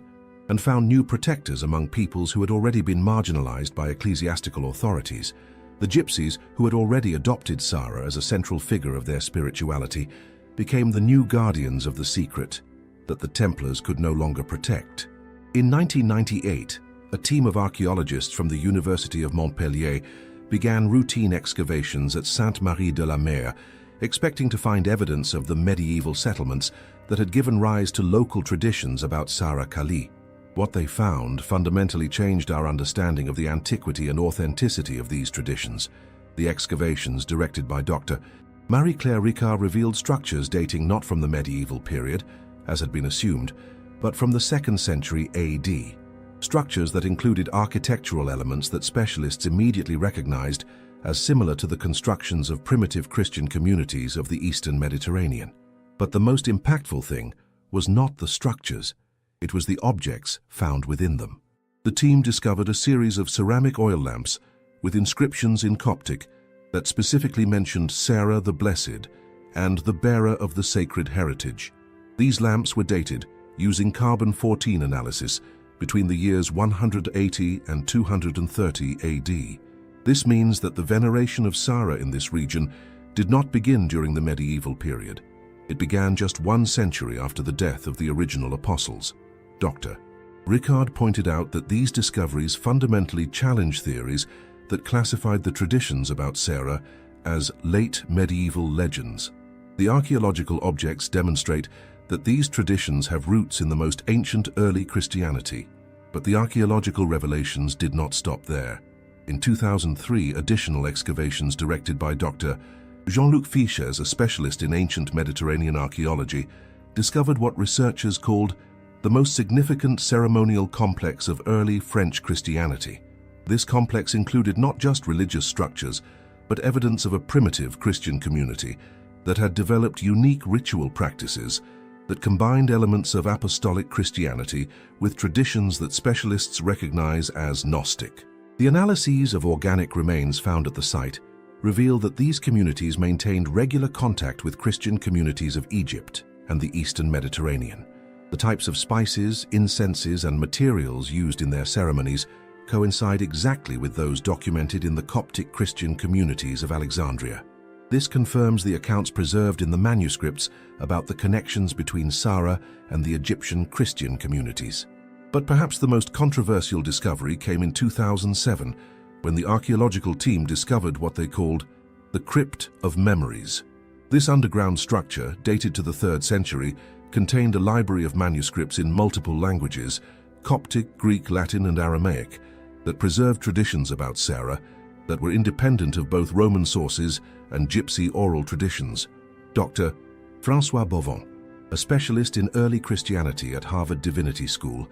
and found new protectors among peoples who had already been marginalized by ecclesiastical authorities. The gypsies, who had already adopted Sarah as a central figure of their spirituality, became the new guardians of the secret that the Templars could no longer protect. In 1998, a team of archaeologists from the University of Montpellier began routine excavations at Sainte-Marie-de-la-Mer, expecting to find evidence of the medieval settlements that had given rise to local traditions about Sarah Cayley. What they found fundamentally changed our understanding of the antiquity and authenticity of these traditions. The excavations, directed by Dr. Marie-Claire Ricard, revealed structures dating not from the medieval period, as had been assumed, but from the 2nd century AD. Structures that included architectural elements that specialists immediately recognized as similar to the constructions of primitive Christian communities of the Eastern Mediterranean. But the most impactful thing was not the structures, it was the objects found within them. The team discovered a series of ceramic oil lamps with inscriptions in Coptic that specifically mentioned Sarah the Blessed and the bearer of the sacred heritage. These lamps were dated using carbon-14 analysis between the years 180 and 230 AD. This means that the veneration of Sarah in this region did not begin during the medieval period. It began just 1 century after the death of the original apostles. Dr. Ricard pointed out that these discoveries fundamentally challenge theories that classified the traditions about Sarah as late medieval legends. The archaeological objects demonstrate that these traditions have roots in the most ancient early Christianity. But the archaeological revelations did not stop there. In 2003, additional excavations directed by Dr. Jean-Luc Fiches, a specialist in ancient Mediterranean archaeology, discovered what researchers called the most significant ceremonial complex of early French Christianity. This complex included not just religious structures, but evidence of a primitive Christian community that had developed unique ritual practices that combined elements of apostolic Christianity with traditions that specialists recognize as Gnostic. The analyses of organic remains found at the site reveal that these communities maintained regular contact with Christian communities of Egypt and the Eastern Mediterranean. The types of spices, incenses, and materials used in their ceremonies coincide exactly with those documented in the Coptic Christian communities of Alexandria. This confirms the accounts preserved in the manuscripts about the connections between Sarah and the Egyptian Christian communities. But perhaps the most controversial discovery came in 2007, when the archaeological team discovered what they called the Crypt of Memories. This underground structure, dated to the 3rd century, contained a library of manuscripts in multiple languages, Coptic, Greek, Latin, and Aramaic, that preserved traditions about Sarah that were independent of both Roman sources and Gypsy oral traditions. Dr. François Bovon, a specialist in early Christianity at Harvard Divinity School,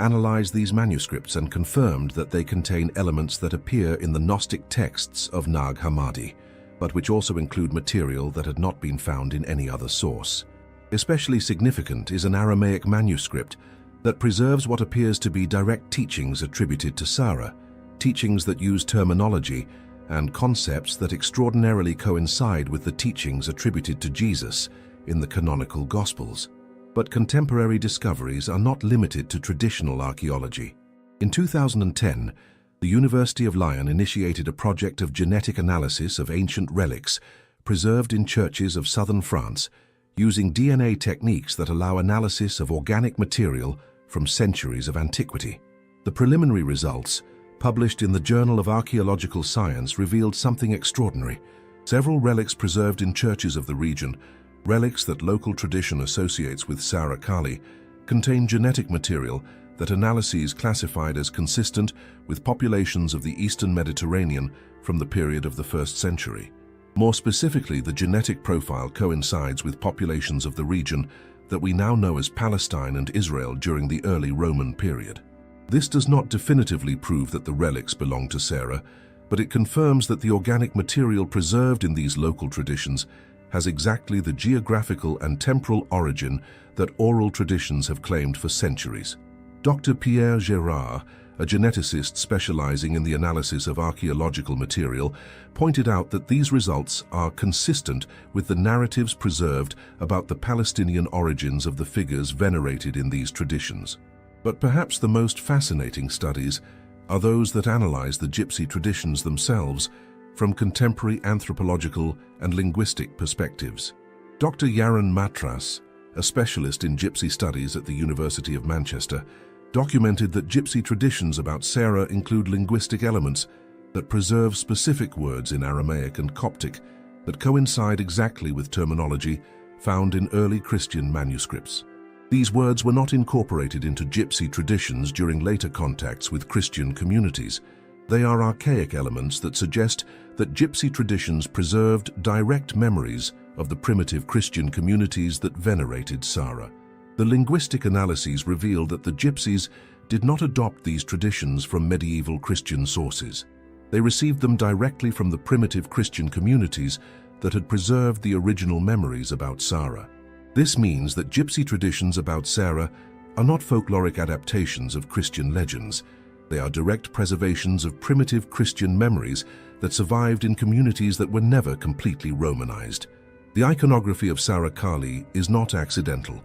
analyzed these manuscripts and confirmed that they contain elements that appear in the Gnostic texts of Nag Hammadi, but which also include material that had not been found in any other source. Especially significant is an Aramaic manuscript that preserves what appears to be direct teachings attributed to Sarah, teachings that use terminology and concepts that extraordinarily coincide with the teachings attributed to Jesus in the canonical Gospels. But contemporary discoveries are not limited to traditional archaeology. In 2010, the University of Lyon initiated a project of genetic analysis of ancient relics preserved in churches of southern France, using DNA techniques that allow analysis of organic material from centuries of antiquity. The preliminary results, published in the Journal of Archaeological Science, revealed something extraordinary. Several relics preserved in churches of the region, relics that local tradition associates with Sarah Cayley, contain genetic material that analyses classified as consistent with populations of the Eastern Mediterranean from the period of the 1st century. More specifically, the genetic profile coincides with populations of the region that we now know as Palestine and Israel during the early Roman period. This does not definitively prove that the relics belong to Sarah, but it confirms that the organic material preserved in these local traditions has exactly the geographical and temporal origin that oral traditions have claimed for centuries. Dr. Pierre Gérard, a geneticist specializing in the analysis of archaeological material, pointed out that these results are consistent with the narratives preserved about the Palestinian origins of the figures venerated in these traditions. But perhaps the most fascinating studies are those that analyze the Gypsy traditions themselves from contemporary anthropological and linguistic perspectives. Dr. Yaron Matras, a specialist in Gypsy studies at the University of Manchester, documented that Gypsy traditions about Sarah include linguistic elements that preserve specific words in Aramaic and Coptic that coincide exactly with terminology found in early Christian manuscripts. These words were not incorporated into Gypsy traditions during later contacts with Christian communities. They are archaic elements that suggest that Gypsy traditions preserved direct memories of the primitive Christian communities that venerated Sarah. The linguistic analyses revealed that the Gypsies did not adopt these traditions from medieval Christian sources. They received them directly from the primitive Christian communities that had preserved the original memories about Sarah. This means that Gypsy traditions about Sarah are not folkloric adaptations of Christian legends. They are direct preservations of primitive Christian memories that survived in communities that were never completely Romanized. The iconography of Sarah Kali is not accidental.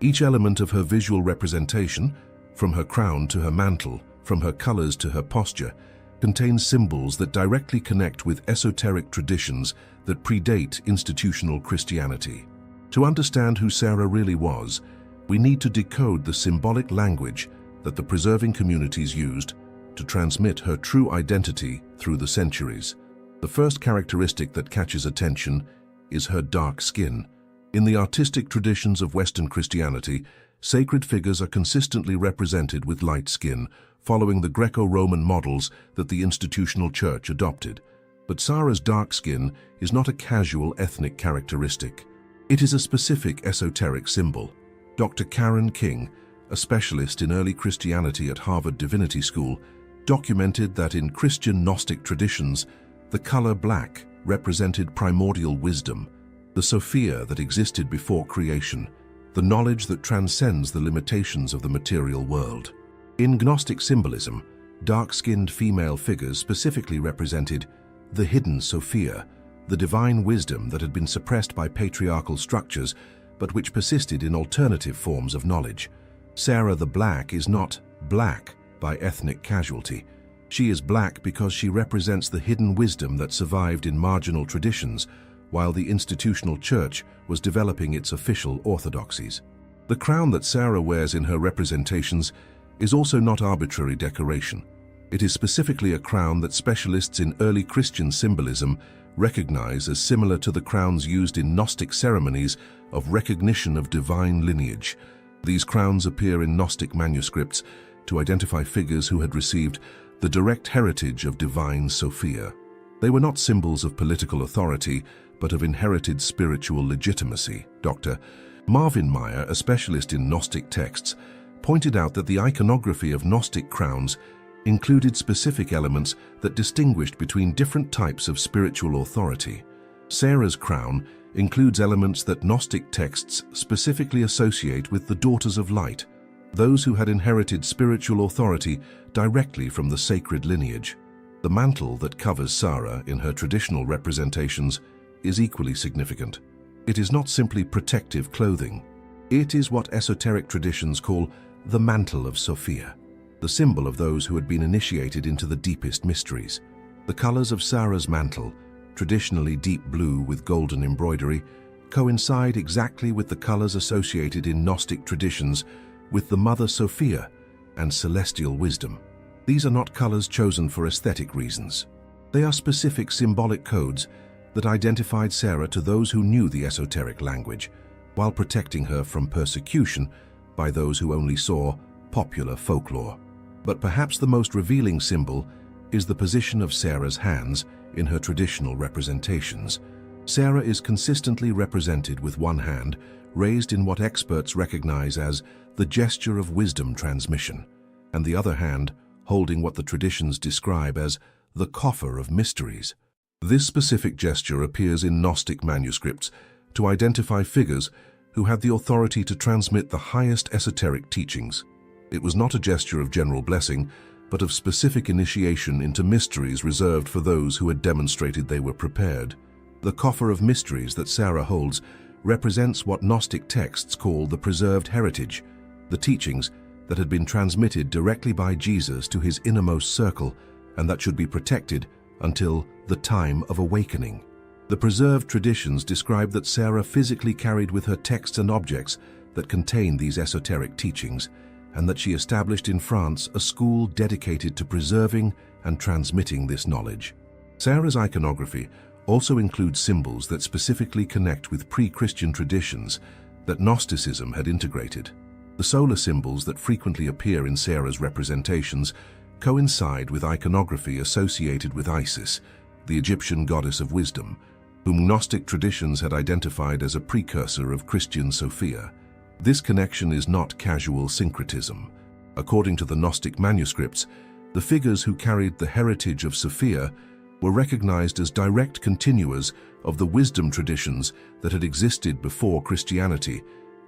Each element of her visual representation, from her crown to her mantle, from her colors to her posture, contains symbols that directly connect with esoteric traditions that predate institutional Christianity. To understand who Sarah really was, we need to decode the symbolic language that the preserving communities used to transmit her true identity through the centuries. The first characteristic that catches attention is her dark skin. In the artistic traditions of Western Christianity, sacred figures are consistently represented with light skin, following the Greco-Roman models that the institutional church adopted. But Sarah's dark skin is not a casual ethnic characteristic. It is a specific esoteric symbol. Dr. Karen King, a specialist in early Christianity at Harvard Divinity School, documented that in Christian Gnostic traditions, the color black represented primordial wisdom, the Sophia that existed before creation, the knowledge that transcends the limitations of the material world. In Gnostic symbolism, dark-skinned female figures specifically represented the hidden Sophia, the divine wisdom that had been suppressed by patriarchal structures, but which persisted in alternative forms of knowledge. Sarah the Black is not black by ethnic casualty. She is black because she represents the hidden wisdom that survived in marginal traditions, while the institutional church was developing its official orthodoxies. The crown that Sarah wears in her representations is also not arbitrary decoration. It is specifically a crown that specialists in early Christian symbolism recognize as similar to the crowns used in Gnostic ceremonies of recognition of divine lineage. These crowns appear in Gnostic manuscripts to identify figures who had received the direct heritage of divine Sophia. They were not symbols of political authority, but of inherited spiritual legitimacy. Dr. Marvin Meyer, a specialist in Gnostic texts, pointed out that the iconography of Gnostic crowns included specific elements that distinguished between different types of spiritual authority. Sarah's crown includes elements that Gnostic texts specifically associate with the daughters of light, those who had inherited spiritual authority directly from the sacred lineage. The mantle that covers Sarah in her traditional representations is equally significant. It is not simply protective clothing. It is what esoteric traditions call the mantle of Sophia, the symbol of those who had been initiated into the deepest mysteries. The colors of Sarah's mantle, traditionally deep blue with golden embroidery, coincide exactly with the colors associated in Gnostic traditions with the Mother Sophia and celestial wisdom. These are not colors chosen for aesthetic reasons. They are specific symbolic codes that identified Sarah to those who knew the esoteric language, while protecting her from persecution by those who only saw popular folklore. But perhaps the most revealing symbol is the position of Sarah's hands in her traditional representations. Sarah is consistently represented with one hand raised in what experts recognize as the gesture of wisdom transmission, and the other hand holding what the traditions describe as the coffer of mysteries. This specific gesture appears in Gnostic manuscripts to identify figures who had the authority to transmit the highest esoteric teachings. It was not a gesture of general blessing, but of specific initiation into mysteries reserved for those who had demonstrated they were prepared. The coffer of mysteries that Sarah holds represents what Gnostic texts call the preserved heritage, the teachings that had been transmitted directly by Jesus to his innermost circle and that should be protected until the time of awakening. The preserved traditions describe that Sarah physically carried with her texts and objects that contained these esoteric teachings, and that she established in France a school dedicated to preserving and transmitting this knowledge. Sarah's iconography also includes symbols that specifically connect with pre-Christian traditions that Gnosticism had integrated. The solar symbols that frequently appear in Sarah's representations coincide with iconography associated with Isis, the Egyptian goddess of wisdom, whom Gnostic traditions had identified as a precursor of Christian Sophia. This connection is not casual syncretism. According to the Gnostic manuscripts, the figures who carried the heritage of Sophia were recognized as direct continuers of the wisdom traditions that had existed before Christianity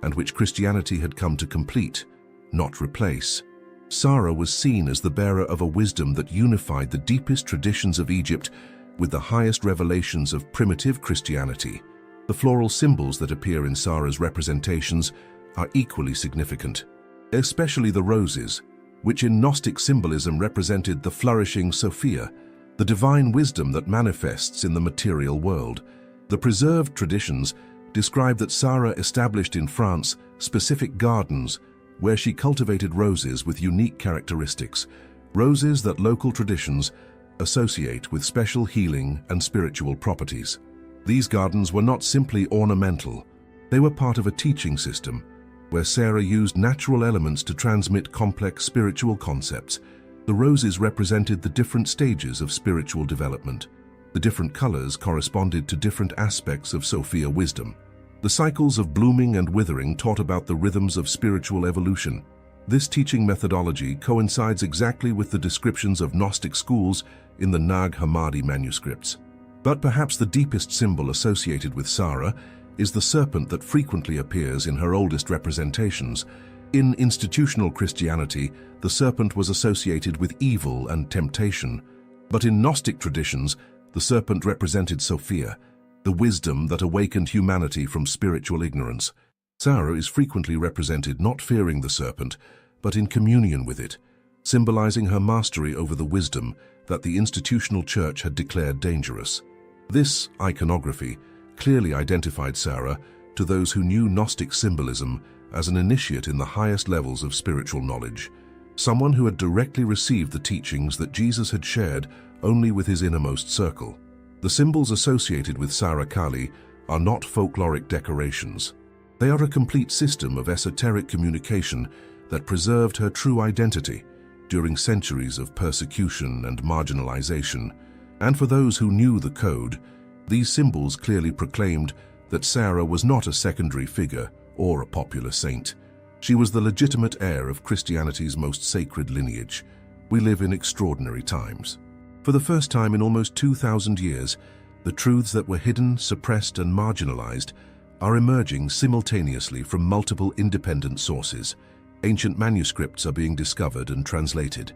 and which Christianity had come to complete, not replace. Sarah was seen as the bearer of a wisdom that unified the deepest traditions of Egypt with the highest revelations of primitive Christianity. The floral symbols that appear in Sarah's representations are equally significant, especially the roses, which in Gnostic symbolism represented the flourishing Sophia, the divine wisdom that manifests in the material world. The preserved traditions describe that Sarah established in France specific gardens where she cultivated roses with unique characteristics, roses that local traditions associate with special healing and spiritual properties. These gardens were not simply ornamental, they were part of a teaching system where Sarah used natural elements to transmit complex spiritual concepts. The roses represented the different stages of spiritual development. The different colors corresponded to different aspects of Sophia wisdom. The cycles of blooming and withering taught about the rhythms of spiritual evolution. This teaching methodology coincides exactly with the descriptions of Gnostic schools in the Nag Hammadi manuscripts. But perhaps the deepest symbol associated with Sarah is the serpent that frequently appears in her oldest representations. In institutional Christianity, the serpent was associated with evil and temptation. But in Gnostic traditions, the serpent represented Sophia, the wisdom that awakened humanity from spiritual ignorance. Sarah is frequently represented not fearing the serpent, but in communion with it, symbolizing her mastery over the wisdom that the institutional church had declared dangerous. This iconography clearly identified Sarah to those who knew Gnostic symbolism as an initiate in the highest levels of spiritual knowledge, someone who had directly received the teachings that Jesus had shared only with his innermost circle. The symbols associated with Sarah Kali are not folkloric decorations. They are a complete system of esoteric communication that preserved her true identity during centuries of persecution and marginalization. And for those who knew the code, these symbols clearly proclaimed that Sarah was not a secondary figure or a popular saint. She was the legitimate heir of Christianity's most sacred lineage. We live in extraordinary times. For the first time in almost 2,000 years, the truths that were hidden, suppressed, and marginalized are emerging simultaneously from multiple independent sources. Ancient manuscripts are being discovered and translated.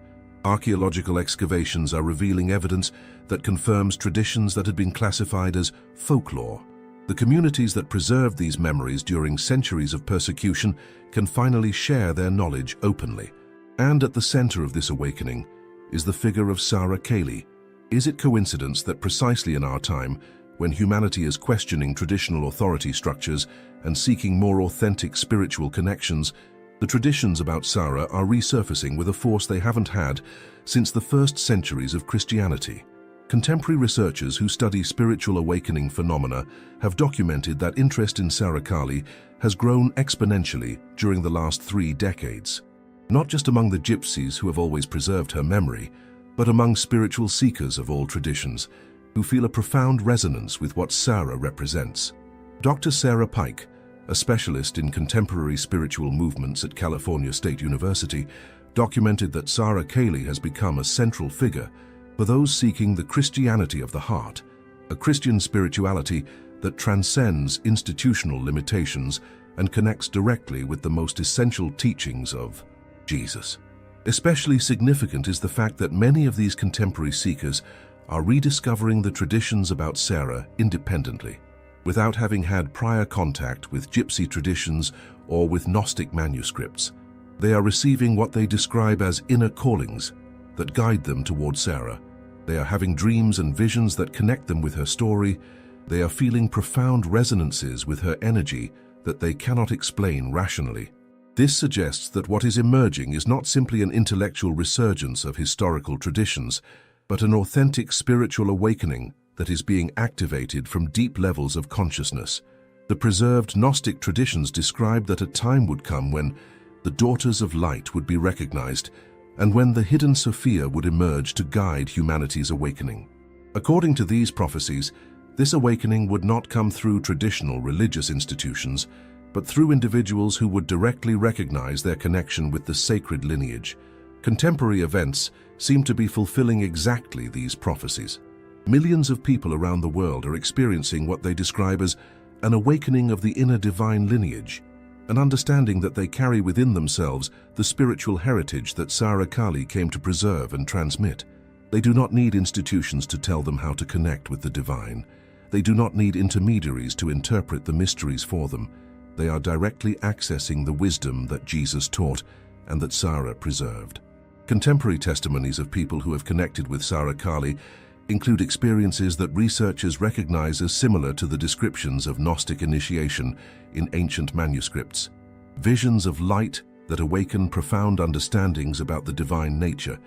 Archaeological excavations are revealing evidence that confirms traditions that had been classified as folklore. The communities that preserved these memories during centuries of persecution can finally share their knowledge openly. And at the center of this awakening is the figure of Sarah Kali. Is it coincidence that precisely in our time, when humanity is questioning traditional authority structures and seeking more authentic spiritual connections, the traditions about Sarah are resurfacing with a force they haven't had since the first centuries of Christianity? Contemporary researchers who study spiritual awakening phenomena have documented that interest in Sarah Kali has grown exponentially during the last 3 decades. Not just among the gypsies who have always preserved her memory, but among spiritual seekers of all traditions. who feel a profound resonance with what Sarah represents. Dr. Sarah Pike, a specialist in contemporary spiritual movements at California State University, documented that Sarah Kali has become a central figure for those seeking the Christianity of the heart, a Christian spirituality that transcends institutional limitations and connects directly with the most essential teachings of Jesus. Especially significant is the fact that many of these contemporary seekers are rediscovering the traditions about Sarah independently, without having had prior contact with gypsy traditions or with Gnostic manuscripts. They are receiving what they describe as inner callings that guide them toward Sarah. They are having dreams and visions that connect them with her story. They are feeling profound resonances with her energy that they cannot explain rationally. This suggests that what is emerging is not simply an intellectual resurgence of historical traditions, but an authentic spiritual awakening that is being activated from deep levels of consciousness. The preserved Gnostic traditions describe that a time would come when the daughters of light would be recognized, and when the hidden Sophia would emerge to guide humanity's awakening. According to these prophecies, this awakening would not come through traditional religious institutions, but through individuals who would directly recognize their connection with the sacred lineage. Contemporary events seem to be fulfilling exactly these prophecies. Millions of people around the world are experiencing what they describe as an awakening of the inner divine lineage, an understanding that they carry within themselves the spiritual heritage that Sarah Kali came to preserve and transmit. They do not need institutions to tell them how to connect with the divine. They do not need intermediaries to interpret the mysteries for them. They are directly accessing the wisdom that Jesus taught and that Sarah preserved. Contemporary testimonies of people who have connected with Sarah Kali include experiences that researchers recognize as similar to the descriptions of Gnostic initiation in ancient manuscripts. Visions of light that awaken profound understandings about the divine nature,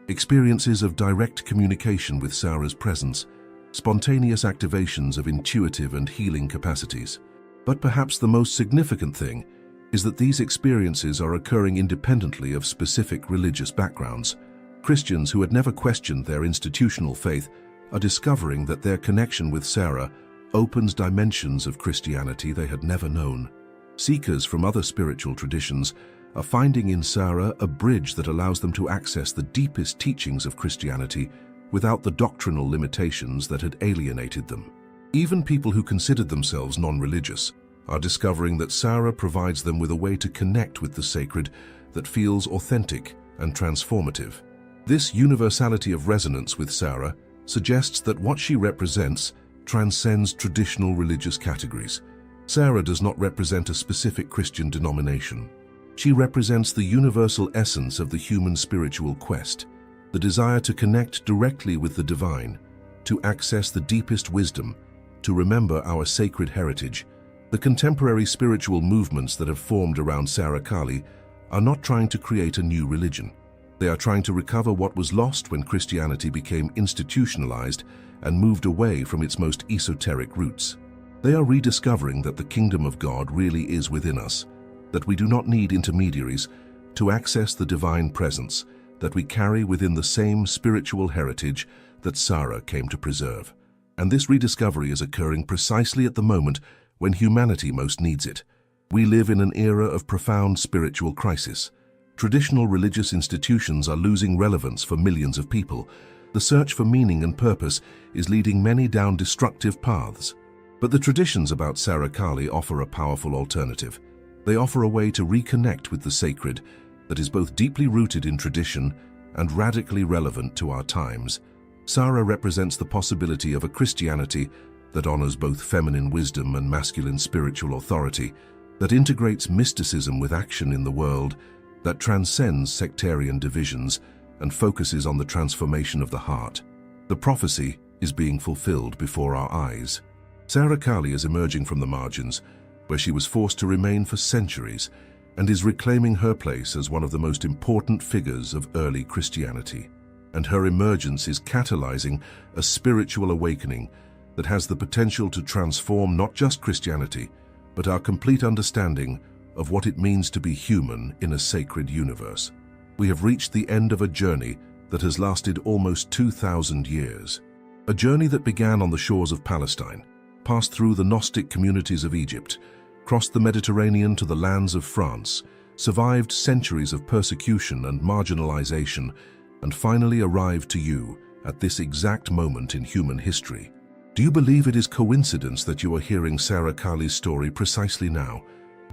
experiences of direct communication with Sarah's presence, spontaneous activations of intuitive and healing capacities. But perhaps the most significant thing is that these experiences are occurring independently of specific religious backgrounds. Christians who had never questioned their institutional faith are discovering that their connection with Sarah opens dimensions of Christianity they had never known. Seekers from other spiritual traditions are finding in Sarah a bridge that allows them to access the deepest teachings of Christianity without the doctrinal limitations that had alienated them. Even people who considered themselves non-religious are discovering that Sarah provides them with a way to connect with the sacred that feels authentic and transformative. This universality of resonance with Sarah suggests that what she represents transcends traditional religious categories. Sarah does not represent a specific Christian denomination. She represents the universal essence of the human spiritual quest, the desire to connect directly with the divine, to access the deepest wisdom, to remember our sacred heritage. The contemporary spiritual movements that have formed around Sarah Kali are not trying to create a new religion. They are trying to recover what was lost when Christianity became institutionalized and moved away from its most esoteric roots. They are rediscovering that the kingdom of God really is within us, that we do not need intermediaries to access the divine presence, that we carry within the same spiritual heritage that Sarah came to preserve. And this rediscovery is occurring precisely at the moment when humanity most needs it. We live in an era of profound spiritual crisis. Traditional religious institutions are losing relevance for millions of people. The search for meaning and purpose is leading many down destructive paths. But the traditions about Sarah Kali offer a powerful alternative. They offer a way to reconnect with the sacred that is both deeply rooted in tradition and radically relevant to our times. Sarah represents the possibility of a Christianity that honors both feminine wisdom and masculine spiritual authority, that integrates mysticism with action in the world, that transcends sectarian divisions and focuses on the transformation of the heart. The prophecy is being fulfilled before our eyes. Sarah Kali is emerging from the margins, where she was forced to remain for centuries, and is reclaiming her place as one of the most important figures of early Christianity. And her emergence is catalyzing a spiritual awakening that has the potential to transform not just Christianity, but our complete understanding of what it means to be human in a sacred universe. We have reached the end of a journey that has lasted almost 2,000 years. A journey that began on the shores of Palestine, passed through the Gnostic communities of Egypt, crossed the Mediterranean to the lands of France, survived centuries of persecution and marginalization, and finally arrived to you at this exact moment in human history. Do you believe it is coincidence that you are hearing Sarah Kali's story precisely now?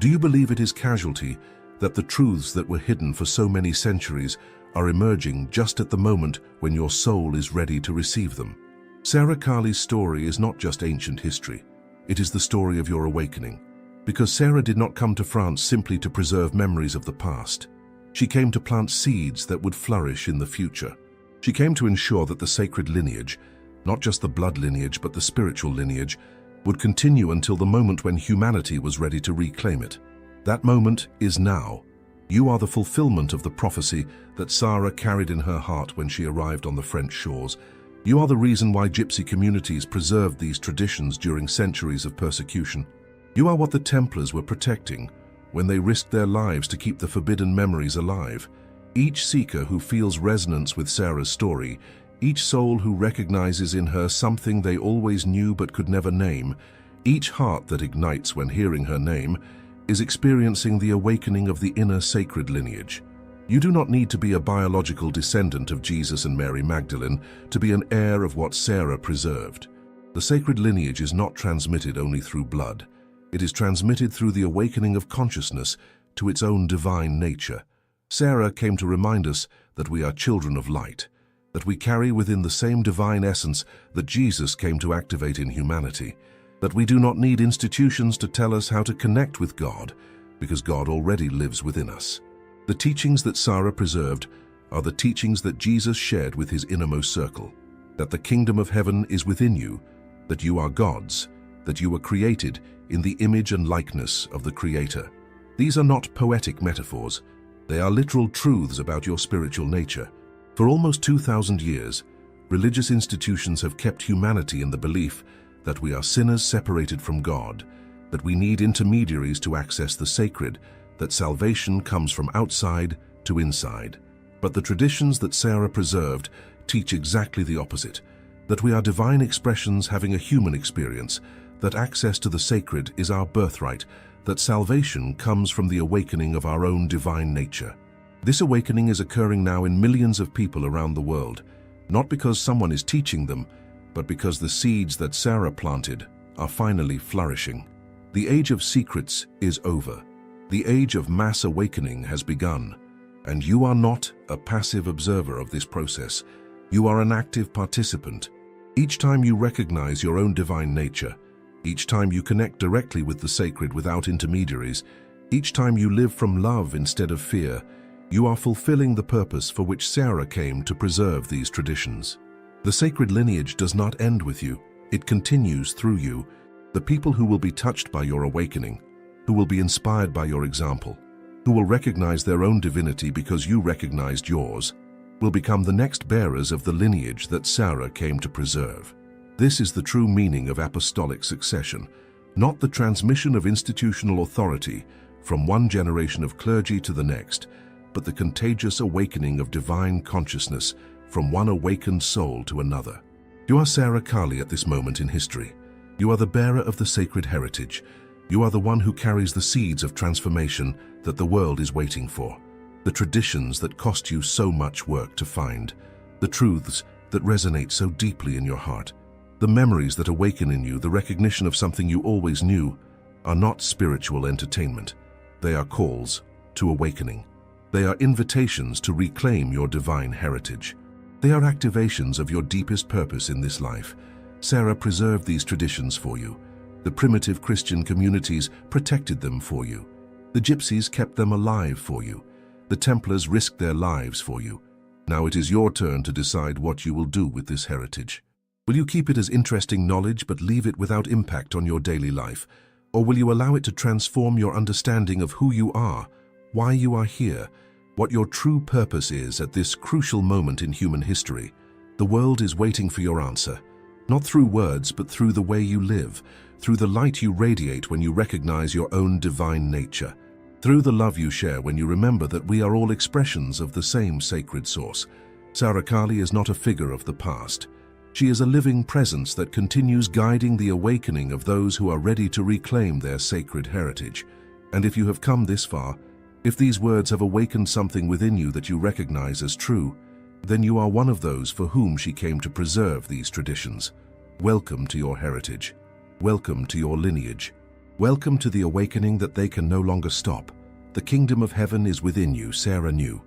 Do you believe it is casualty that the truths that were hidden for so many centuries are emerging just at the moment when your soul is ready to receive them? Sarah Kali's story is not just ancient history. It is the story of your awakening. Because Sarah did not come to France simply to preserve memories of the past. She came to plant seeds that would flourish in the future. She came to ensure that the sacred lineage, not just the blood lineage but the spiritual lineage, would continue until the moment when humanity was ready to reclaim it. That moment is now. You are the fulfillment of the prophecy that Sarah carried in her heart when she arrived on the French shores. You are the reason why gypsy communities preserved these traditions during centuries of persecution. You are what the Templars were protecting when they risked their lives to keep the forbidden memories alive. Each seeker who feels resonance with Sarah's story, each soul who recognizes in her something they always knew but could never name, each heart that ignites when hearing her name, is experiencing the awakening of the inner sacred lineage. You do not need to be a biological descendant of Jesus and Mary Magdalene to be an heir of what Sarah preserved. The sacred lineage is not transmitted only through blood. It is transmitted through the awakening of consciousness to its own divine nature. Sarah came to remind us that we are children of light, that we carry within the same divine essence that Jesus came to activate in humanity, that we do not need institutions to tell us how to connect with God, because God already lives within us. The teachings that Sarah preserved are the teachings that Jesus shared with his innermost circle, that the kingdom of heaven is within you, that you are God's, that you were created in the image and likeness of the Creator. These are not poetic metaphors. They are literal truths about your spiritual nature. For almost 2,000 years, religious institutions have kept humanity in the belief that we are sinners separated from God, that we need intermediaries to access the sacred, that salvation comes from outside to inside. But the traditions that Sarah preserved teach exactly the opposite, that we are divine expressions having a human experience, that access to the sacred is our birthright, that salvation comes from the awakening of our own divine nature. This awakening is occurring now in millions of people around the world, not because someone is teaching them, but because the seeds that Sarah planted are finally flourishing. The age of secrets is over. The age of mass awakening has begun, and you are not a passive observer of this process. You are an active participant. Each time you recognize your own divine nature, each time you connect directly with the sacred without intermediaries, each time you live from love instead of fear, you are fulfilling the purpose for which Sarah came to preserve these traditions. The sacred lineage does not end with you. It continues through you. The people who will be touched by your awakening, who will be inspired by your example, who will recognize their own divinity because you recognized yours, will become the next bearers of the lineage that Sarah came to preserve. This is the true meaning of apostolic succession, not the transmission of institutional authority from one generation of clergy to the next, but the contagious awakening of divine consciousness from one awakened soul to another. You are Sarah Kali at this moment in history. You are the bearer of the sacred heritage. You are the one who carries the seeds of transformation that the world is waiting for. The traditions that cost you so much work to find. The truths that resonate so deeply in your heart. The memories that awaken in you the recognition of something you always knew are not spiritual entertainment. They are calls to awakening. They are invitations to reclaim your divine heritage. They are activations of your deepest purpose in this life. Sarah preserved these traditions for you. The primitive Christian communities protected them for you. The gypsies kept them alive for you. The Templars risked their lives for you. Now it is your turn to decide what you will do with this heritage. Will you keep it as interesting knowledge but leave it without impact on your daily life? Or will you allow it to transform your understanding of who you are, why you are here, what your true purpose is at this crucial moment in human history? The world is waiting for your answer, not through words but through the way you live, through the light you radiate when you recognize your own divine nature, through the love you share when you remember that we are all expressions of the same sacred source. Sarah Kali is not a figure of the past. She is a living presence that continues guiding the awakening of those who are ready to reclaim their sacred heritage. And if you have come this far, if these words have awakened something within you that you recognize as true, then you are one of those for whom she came to preserve these traditions. Welcome to your heritage. Welcome to your lineage. Welcome to the awakening that they can no longer stop. The kingdom of heaven is within you, Sarah knew.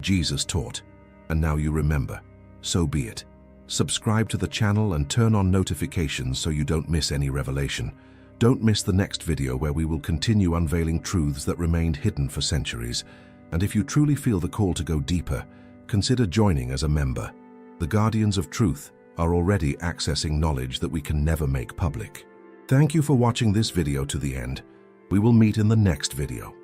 Jesus taught. And now you remember. So be it. Subscribe to the channel and turn on notifications so you don't miss any revelation. Don't miss the next video where we will continue unveiling truths that remained hidden for centuries. And if you truly feel the call to go deeper, consider joining as a member. The Guardians of Truth are already accessing knowledge that we can never make public. Thank you for watching this video to the end. We will meet in the next video.